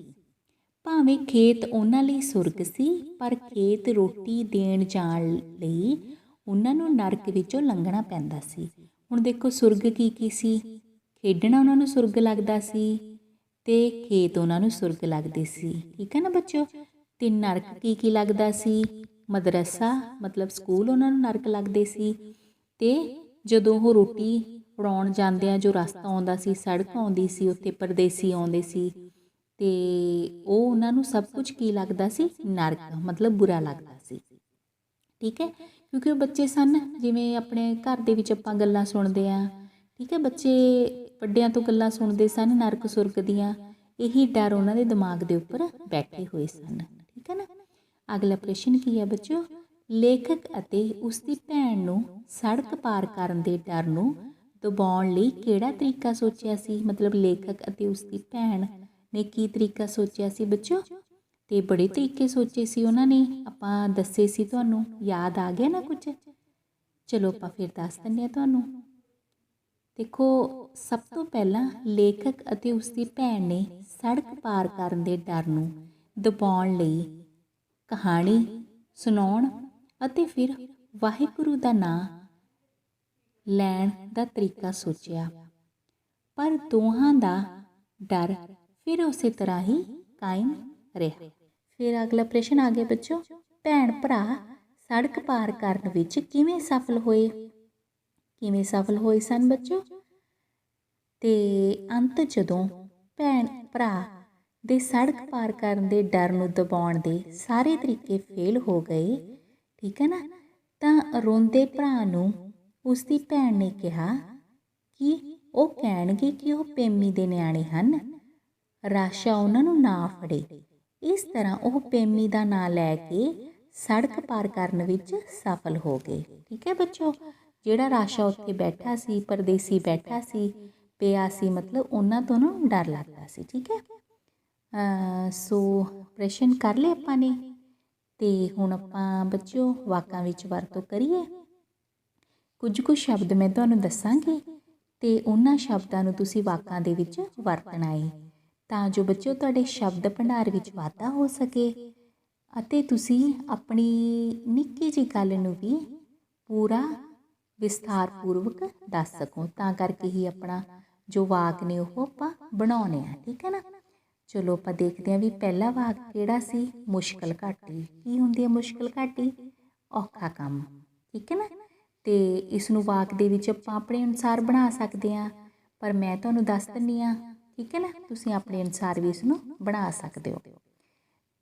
ਭਾਵੇਂ ਖੇਤ ਉਹਨਾਂ ਲਈ ਸੁਰਗ ਸੀ, ਪਰ ਖੇਤ ਰੋਟੀ ਦੇਣ ਜਾਣ ਲਈ ਉਹਨਾਂ ਨੂੰ ਨਰਕ ਵਿੱਚੋਂ ਲੰਘਣਾ ਪੈਂਦਾ ਸੀ। ਹੁਣ ਦੇਖੋ ਸੁਰਗ ਕੀ ਕੀ ਸੀ? ਖੇਡਣਾ ਉਹਨਾਂ ਨੂੰ ਸੁਰਗ ਲੱਗਦਾ ਸੀ ਅਤੇ ਖੇਤ ਉਹਨਾਂ ਨੂੰ ਸੁਰਗ ਲੱਗਦੇ ਸੀ, ਠੀਕ ਹੈ ਨਾ ਬੱਚਿਓ। ਅਤੇ ਨਰਕ ਕੀ ਕੀ ਲੱਗਦਾ ਸੀ? ਮਦਰਸਾ ਮਤਲਬ ਸਕੂਲ ਉਹਨਾਂ ਨੂੰ ਨਰਕ ਲੱਗਦੇ ਸੀ। ਅਤੇ ਜਦੋਂ ਉਹ ਰੋਟੀ ਫੜਾਉਣ ਜਾਂਦੇ ਆ, ਜੋ ਰਸਤਾ ਆਉਂਦਾ ਸੀ, ਸੜਕ ਆਉਂਦੀ ਸੀ, ਉੱਥੇ ਪਰਦੇਸੀ ਆਉਂਦੇ ਸੀ ਅਤੇ ਉਹ ਉਹਨਾਂ ਨੂੰ ਸਭ ਕੁਝ ਕੀ ਲੱਗਦਾ ਸੀ? ਨਰਕ ਮਤਲਬ ਬੁਰਾ ਲੱਗਦਾ ਸੀ, ਠੀਕ ਹੈ। ਕਿਉਂਕਿ ਉਹ ਬੱਚੇ ਸਨ, ਜਿਵੇਂ ਆਪਣੇ ਘਰ ਦੇ ਵਿੱਚ ਆਪਾਂ ਗੱਲਾਂ ਸੁਣਦੇ ਹਾਂ ਠੀਕ ਹੈ। ਬੱਚੇ ਵੱਡਿਆਂ ਤੋਂ ਗੱਲਾਂ ਸੁਣਦੇ ਸਨ ਨਰਕ ਸੁਰਗ ਦੀਆਂ, ਇਹੀ ਡਰ ਉਹਨਾਂ ਦੇ ਦਿਮਾਗ ਦੇ ਉੱਪਰ ਬੈਠੇ ਹੋਏ ਸਨ। ਠੀਕ ਹੈ ਨਾ। ਅਗਲਾ ਪ੍ਰਸ਼ਨ ਕੀ ਹੈ ਬੱਚਿਓ, ਲੇਖਕ ਅਤੇ ਉਸਦੀ ਭੈਣ ਨੂੰ ਸੜਕ ਪਾਰ ਕਰਨ ਦੇ ਡਰ ਨੂੰ ਦਬਾਉਣ ਲਈ ਕਿਹੜਾ ਤਰੀਕਾ ਸੋਚਿਆ ਸੀ। ਮਤਲਬ ਲੇਖਕ ਅਤੇ ਉਸਦੀ ਭੈਣ ਨੇ ਕੀ ਤਰੀਕਾ ਸੋਚਿਆ ਸੀ ਬੱਚਿਓ, ਤੇ ਬੜੇ ਤਰੀਕੇ ਸੋਚੇ ਸੀ ਉਹਨਾਂ ਨੇ, ਆਪਾਂ ਦੱਸੇ ਸੀ ਤੁਹਾਨੂੰ, ਯਾਦ ਆ ਗਿਆ ਨਾ ਕੁਝ। ਚਲੋ ਆਪਾਂ ਫਿਰ ਦੱਸ ਦਿੰਦੇ ਹਾਂ ਤੁਹਾਨੂੰ। ਦੇਖੋ, ਸਭ ਤੋਂ ਪਹਿਲਾਂ ਲੇਖਕ ਅਤੇ ਉਸਦੀ ਭੈਣ ਨੇ ਸੜਕ ਪਾਰ ਕਰਨ ਦੇ ਡਰ ਨੂੰ ਦਬਾਉਣ ਲਈ ਕਹਾਣੀ ਸੁਣਾਉਣ ਅਤੇ ਫਿਰ ਵਾਹਿਗੁਰੂ ਦਾ ਨਾਂ ਲੈਣ ਦਾ ਤਰੀਕਾ ਸੋਚਿਆ, ਪਰ ਦੋਹਾਂ ਦਾ ਡਰ ਫਿਰ ਉਸੇ ਤਰ੍ਹਾਂ ਹੀ ਕਾਇਮ ਰਿਹਾ। ਫਿਰ ਅਗਲਾ ਪ੍ਰਸ਼ਨ ਆ ਗਿਆ ਬੱਚੋ, ਭੈਣ ਭਰਾ ਸੜਕ ਪਾਰ ਕਰਨ ਵਿੱਚ ਕਿਵੇਂ ਸਫਲ ਹੋਏ। ਕਿਵੇਂ ਸਫਲ ਹੋਏ ਸਨ ਬੱਚੋ, ਤੇ ਅੰਤ ਜਦੋਂ ਭੈਣ ਭਰਾ ਦੇ ਸੜਕ ਪਾਰ ਕਰਨ ਦੇ ਡਰ ਨੂੰ ਦਬਾਉਣ ਦੇ ਸਾਰੇ ਤਰੀਕੇ ਫੇਲ ਹੋ ਗਏ, ਠੀਕ ਹੈ ਨਾ, ਤਾਂ ਰੋਂਦੇ ਭਰਾ ਨੂੰ ਉਸਦੀ ਭੈਣ ਨੇ ਕਿਹਾ ਕਿ ਉਹ ਕਹਿਣਗੇ ਕਿ ਉਹ ਪੇਮੀ ਦੇ ਨਿਆਣੇ ਹਨ, ਰਾਸ਼ਾ ਉਹਨਾਂ ਨੂੰ ਨਾ ਫੜੇ। ਇਸ ਤਰ੍ਹਾਂ ਉਹ ਪੇਮੀ ਦਾ ਨਾਂ ਲੈ ਕੇ ਸੜਕ ਪਾਰ ਕਰਨ ਵਿੱਚ ਸਫਲ ਹੋ ਗਏ। ਠੀਕ ਹੈ ਬੱਚੋ, ਜਿਹੜਾ ਰਾਸ਼ਾ ਉੱਥੇ ਬੈਠਾ ਸੀ, ਪਰਦੇਸੀ ਬੈਠਾ ਸੀ, ਪਿਆ ਸੀ, ਮਤਲਬ ਉਹਨਾਂ ਤੋਂ ਨਾ ਡਰ ਲੱਗਦਾ ਸੀ। ਠੀਕ ਹੈ। ਸੋ ਪ੍ਰਸ਼ਨ ਕਰ ਲਏ ਆਪਾਂ ਨੇ, ਤੇ ਹੁਣ ਆਪਾਂ ਬੱਚਿਓ ਵਾਕਾਂ ਵਿੱਚ ਵਰਤੋਂ ਕਰੀਏ। ਕੁਝ ਕੁ ਸ਼ਬਦ ਮੈਂ ਤੁਹਾਨੂੰ ਦੱਸਾਂਗੀ ਤੇ ਉਹਨਾਂ ਸ਼ਬਦਾਂ ਨੂੰ ਤੁਸੀਂ ਵਾਕਾਂ ਦੇ ਵਿੱਚ ਵਰਤਣਾ ਹੈ, ਤਾਂ ਜੋ ਬੱਚਿਓ ਤੁਹਾਡੇ ਸ਼ਬਦ ਭੰਡਾਰ ਵਿੱਚ ਵਾਧਾ ਹੋ ਸਕੇ ਅਤੇ ਤੁਸੀਂ ਆਪਣੀ ਨਿੱਕੀ ਜਿਹੀ ਗੱਲ ਨੂੰ ਵੀ ਪੂਰਾ ਵਿਸਥਾਰ ਪੂਰਵਕ ਦੱਸ ਸਕੋ। ਤਾਂ ਕਰਕੇ ਹੀ ਆਪਣਾ ਜੋ ਵਾਕ ਨੇ ਉਹ ਆਪਾਂ ਬਣਾਉਣੇ ਆ। ਠੀਕ ਹੈ ਨਾ। ਚਲੋ ਆਪਾਂ ਦੇਖਦੇ ਹਾਂ ਵੀ ਪਹਿਲਾ ਵਾਕ ਕਿਹੜਾ ਸੀ, ਮੁਸ਼ਕਲ ਘਾਟੀ। ਕੀ ਹੁੰਦੀ ਹੈ ਮੁਸ਼ਕਲ ਘਾਟੀ? ਔਖਾ ਕੰਮ। ਠੀਕ ਹੈ ਨਾ। ਤੇ ਇਸ ਨੂੰ ਵਾਕ ਦੇ ਵਿੱਚ ਆਪਾਂ ਆਪਣੇ ਅਨੁਸਾਰ ਬਣਾ ਸਕਦੇ ਹਾਂ, ਪਰ ਮੈਂ ਤੁਹਾਨੂੰ ਦੱਸ ਦਿੰਦੀ ਹਾਂ। ਠੀਕ ਹੈ ਨਾ, ਤੁਸੀਂ ਆਪਣੇ ਅਨੁਸਾਰ ਵੀ ਇਸ ਨੂੰ ਬਣਾ ਸਕਦੇ ਹੋ।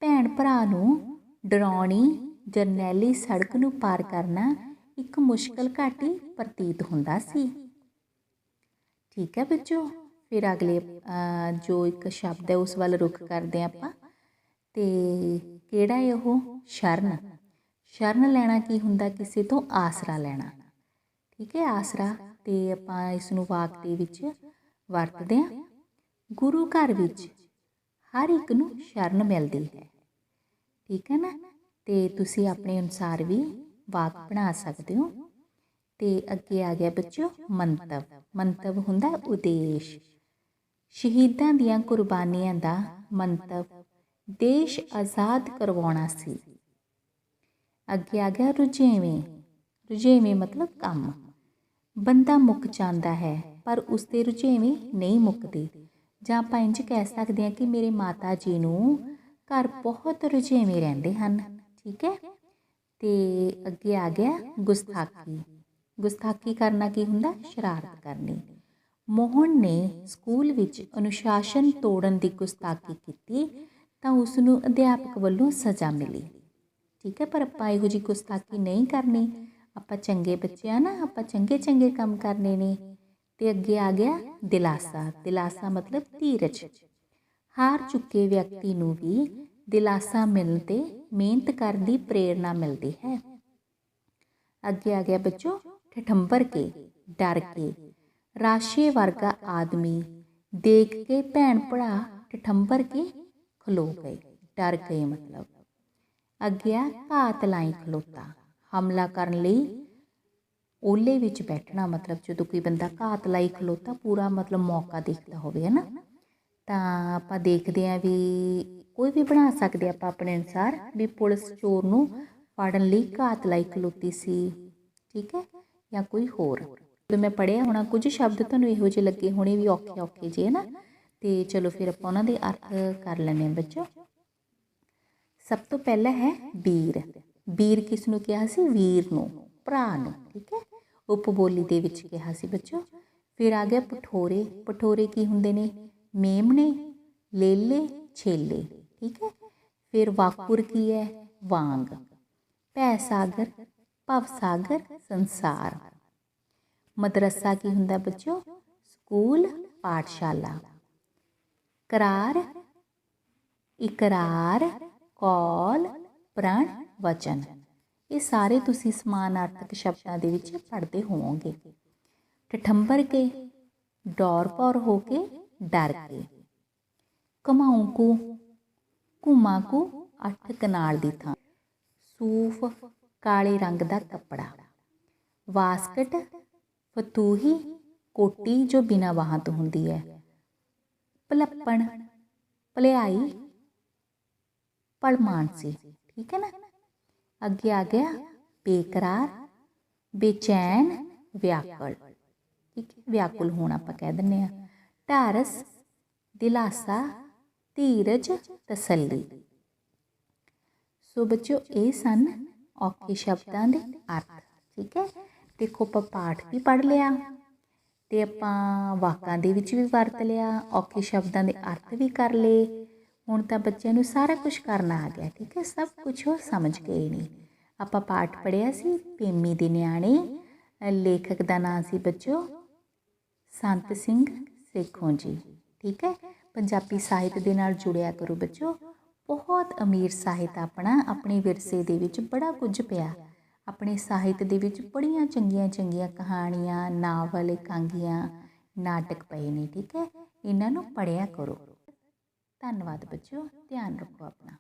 ਭੈਣ ਭਰਾ ਨੂੰ ਡਰਾਉਣੀ ਜਰਨੈਲੀ ਸੜਕ ਨੂੰ ਪਾਰ ਕਰਨਾ ਇੱਕ ਮੁਸ਼ਕਲ ਘਾਟੀ ਪ੍ਰਤੀਤ ਹੁੰਦਾ ਸੀ। ਠੀਕ ਹੈ ਬੱਚੋ। ਫਿਰ ਅਗਲੇ ਜੋ ਇੱਕ ਸ਼ਬਦ ਹੈ ਉਸ ਵੱਲ ਰੁਖ ਕਰਦੇ ਹਾਂ ਆਪਾਂ, ਤੇ ਕਿਹੜਾ ਹੈ ਉਹ? ਸ਼ਰਨ। ਸ਼ਰਨ ਲੈਣਾ ਕੀ ਹੁੰਦਾ? ਕਿਸੇ ਤੋਂ ਆਸਰਾ ਲੈਣਾ। ਠੀਕ ਹੈ, ਆਸਰਾ। ਤੇ ਆਪਾਂ ਇਸ ਨੂੰ ਵਾਕ ਦੇ ਵਿੱਚ ਵਰਤਦੇ ਹਾਂ। ਗੁਰੂ ਘਰ ਵਿੱਚ ਹਰ ਇੱਕ ਨੂੰ ਸ਼ਰਨ ਮਿਲਦੀ ਹੈ। ਠੀਕ ਹੈ ਨਾ। ਤੇ ਤੁਸੀਂ ਆਪਣੇ ਅਨੁਸਾਰ ਵੀ ਵਾਕ ਬਣਾ ਸਕਦੇ ਹੋ। ਤੇ ਅੱਗੇ ਆ ਗਿਆ ਬੱਚਿਓ ਮੰਤਵ। ਮੰਤਵ ਹੁੰਦਾ ਉਦੇਸ਼। ਸ਼ਹੀਦਾਂ ਦੀਆਂ ਕੁਰਬਾਨੀਆਂ ਦਾ ਮੰਤਵ ਦੇਸ਼ ਆਜ਼ਾਦ ਕਰਵਾਉਣਾ ਸੀ। ਅੱਗੇ ਆ ਗਿਆ ਰੁਝੇਵੇਂ। ਰੁਝੇਵੇਂ ਮਤਲਬ ਕੰਮ। ਬੰਦਾ ਮੁੱਕ ਜਾਂਦਾ ਹੈ ਪਰ ਉਸਦੇ ਰੁਝੇਵੇਂ ਨਹੀਂ ਮੁੱਕਦੇ, ਜਾਂ ਆਪਾਂ ਇੰਝ ਕਹਿ ਸਕਦੇ ਹਾਂ ਕਿ ਮੇਰੇ ਮਾਤਾ ਜੀ ਨੂੰ ਘਰ ਬਹੁਤ ਰੁਝੇਵੇਂ ਰਹਿੰਦੇ ਹਨ। ਠੀਕ ਹੈ। ਤੇ ਅੱਗੇ ਆ ਗਿਆ ਗੁਸਤਾਖੀ। ਗੁਸਤਾਖੀ ਕਰਨਾ ਕੀ ਹੁੰਦਾ? ਸ਼ਰਾਰਤ ਕਰਨੀ। ਮੋਹਨ ਨੇ ਸਕੂਲ ਵਿੱਚ ਅਨੁਸ਼ਾਸਨ ਤੋੜਨ ਦੀ ਗੁਸਤਾਖੀ ਕੀਤੀ ਤਾਂ ਉਸ ਨੂੰ ਅਧਿਆਪਕ ਵੱਲੋਂ ਸਜ਼ਾ ਮਿਲੀ। ਠੀਕ ਹੈ, ਪਰ ਆਪਾਂ ਇਹੋ ਜਿਹੀ ਗੁਸਤਾਖੀ ਨਹੀਂ ਕਰਨੀ। ਆਪਾਂ ਚੰਗੇ ਬੱਚੇ ਆ ਨਾ, ਆਪਾਂ ਚੰਗੇ ਚੰਗੇ ਕੰਮ ਕਰਨੇ ਨੇ। ਤੇ ਅੱਗੇ ਆ ਗਿਆ ਦਿਲਾਸਾ। ਦਿਲਾਸਾ ਮਤਲਬ ਧੀਰਜ। ਹਾਰ ਚੁੱਕੇ ਵਿਅਕਤੀ ਨੂੰ ਵੀ ਦਿਲਾਸਾ ਮਿਲਣ ਤੇ ਮਿਹਨਤ ਕਰਨ ਦੀ ਪ੍ਰੇਰਨਾ ਮਿਲਦੀ ਹੈ। ਅੱਗੇ ਆ ਗਿਆ ਬੱਚੋ ਠਠੰਬਰ ਕੇ, ਡਰ ਕੇ। ਰਾਸ਼ੇ ਵਰਗਾ ਆਦਮੀ ਦੇਖ ਕੇ ਭੈਣ ਭਰਾ ਠਠੰਬਰ ਕੇ ਖਲੋ ਗਏ, ਡਰ ਗਏ ਮਤਲਬ। ਅੱਗੇ ਆ ਘਾਤ ਲਾਈ ਖਲੋਤਾ। ਹਮਲਾ ਕਰਨ ਲਈ ਓਹਲੇ ਵਿੱਚ ਬੈਠਣਾ, ਮਤਲਬ ਜਦੋਂ ਕੋਈ ਬੰਦਾ ਘਾਤ ਲਾਈ ਖਲੋਤਾ, ਪੂਰਾ ਮਤਲਬ ਮੌਕਾ ਦੇਖਦਾ ਹੋਵੇ, ਹੈ ਨਾ। ਤਾਂ ਆਪਾਂ ਦੇਖਦੇ ਹਾਂ ਵੀ ਕੋਈ ਵੀ ਬਣਾ ਸਕਦੇ ਆਪਾਂ ਆਪਣੇ ਅਨੁਸਾਰ, ਵੀ ਪੁਲਿਸ ਚੋਰ ਨੂੰ ਫੜਨ ਲਈ ਘਾਤ ਲਾਈ ਖਲੋਤੀ ਸੀ। ਠੀਕ ਹੈ, ਜਾਂ ਕੋਈ ਹੋਰ। ਜਦੋਂ ਮੈਂ ਪੜ੍ਹਿਆ ਹੋਣਾ ਕੁਝ ਸ਼ਬਦ ਤੁਹਾਨੂੰ ਇਹੋ ਜਿਹੇ ਲੱਗੇ ਹੋਣੇ ਵੀ ਔਖੇ ਔਖੇ ਜਿਹੇ, ਹੈ ਨਾ। ਤੇ ਚਲੋ ਫਿਰ ਆਪਾਂ ਉਹਨਾਂ ਦੇ ਅਰਥ ਕਰ ਲੈਂਦੇ ਹਾਂ ਬੱਚੋ। ਸਭ ਤੋਂ ਪਹਿਲਾਂ ਹੈ ਵੀਰ। ਵੀਰ ਕਿਸ ਨੂੰ ਕਿਹਾ ਸੀ? ਵੀਰ ਨੂੰ, ਭਰਾ ਨੂੰ। ਠੀਕ ਹੈ, ਉਪਬੋਲੀ ਦੇ ਵਿੱਚ ਕਿਹਾ ਸੀ ਬੱਚੋ। ਫਿਰ ਆ ਗਿਆ ਪਠੋਰੇ। ਪਠੋਰੇ ਕੀ ਹੁੰਦੇ ਨੇ? ਮੇਮਣੇ, ਲੇਲੇ, ਛੇਲੇ। ਠੀਕ ਹੈ। ਫਿਰ ਵਾਕੁਰ ਕੀ ਹੈ? ਵਾਂਗ। ਭੈ ਸਾਗਰ, ਭਵ ਸਾਗਰ, ਸੰਸਾਰ। मदरसा की हुंदा बच्चों? स्कूल, पाठशाला। करार, इकरार, कौल, प्रण, वचन। ये सारे तुसी समानार्थक शब्दां दे विच पढ़दे होवोगे। ठठंबर के, डौर पौर हो के, डर के। घुमाऊं को, घुमा को, अठ कनाल दी थां। सूफ, काले रंग दा कपड़ा। वास्कट, फतूही, कोटी जो बिना बाहां तो हुंदी है। भलप्पण, भलियाई, भलमानसी। ठीक है ना। अगे आ गया बेकरार, बेचैन, व्याकुल। ठीक है, व्याकुल होना आपां कह दिंदे आ। ढारस, दिलासा, धीरज, तसल्ली। सो बच्चों ये सन औखे शब्दां दे अर्थ। ठीक है, देखो आपां पाठ भी पढ़ लिया ते आपां वाकां दे विच भी वरत लिया, औखे शब्दां दे अर्थ भी कर लए। हुण तां बच्चों नूं सारा कुछ करना आ गया। ठीक है, सब कुछ वो समझ गए ने। आपां पाठ पढ़िया सी पेमी दे नियाणे। लेखक दा नाम सी बच्चों संत सिंह सेखों जी। ठीक है, पंजाबी साहित्य दे नाल जुड़िया करो बच्चों। बहुत अमीर ਸਾਹਿਤ ਆਪਣਾ ਆਪਣੇ ਵਿਰਸੇ ਦੇ ਵਿੱਚ ਬੜਾ ਕੁਝ ਪਿਆ। ਆਪਣੇ ਸਾਹਿਤ ਦੇ ਵਿੱਚ ਬੜੀਆਂ ਚੰਗੀਆਂ ਚੰਗੀਆਂ ਕਹਾਣੀਆਂ, ਨਾਵਲ, ਇਕਾਂਗੀਆਂ, ਨਾਟਕ ਪਏ ਨੇ। ਠੀਕ ਹੈ, ਇਹਨਾਂ ਨੂੰ ਪੜ੍ਹਿਆ ਕਰੋ। ਧੰਨਵਾਦ ਬੱਚਿਓ, ਧਿਆਨ ਰੱਖੋ ਆਪਣਾ।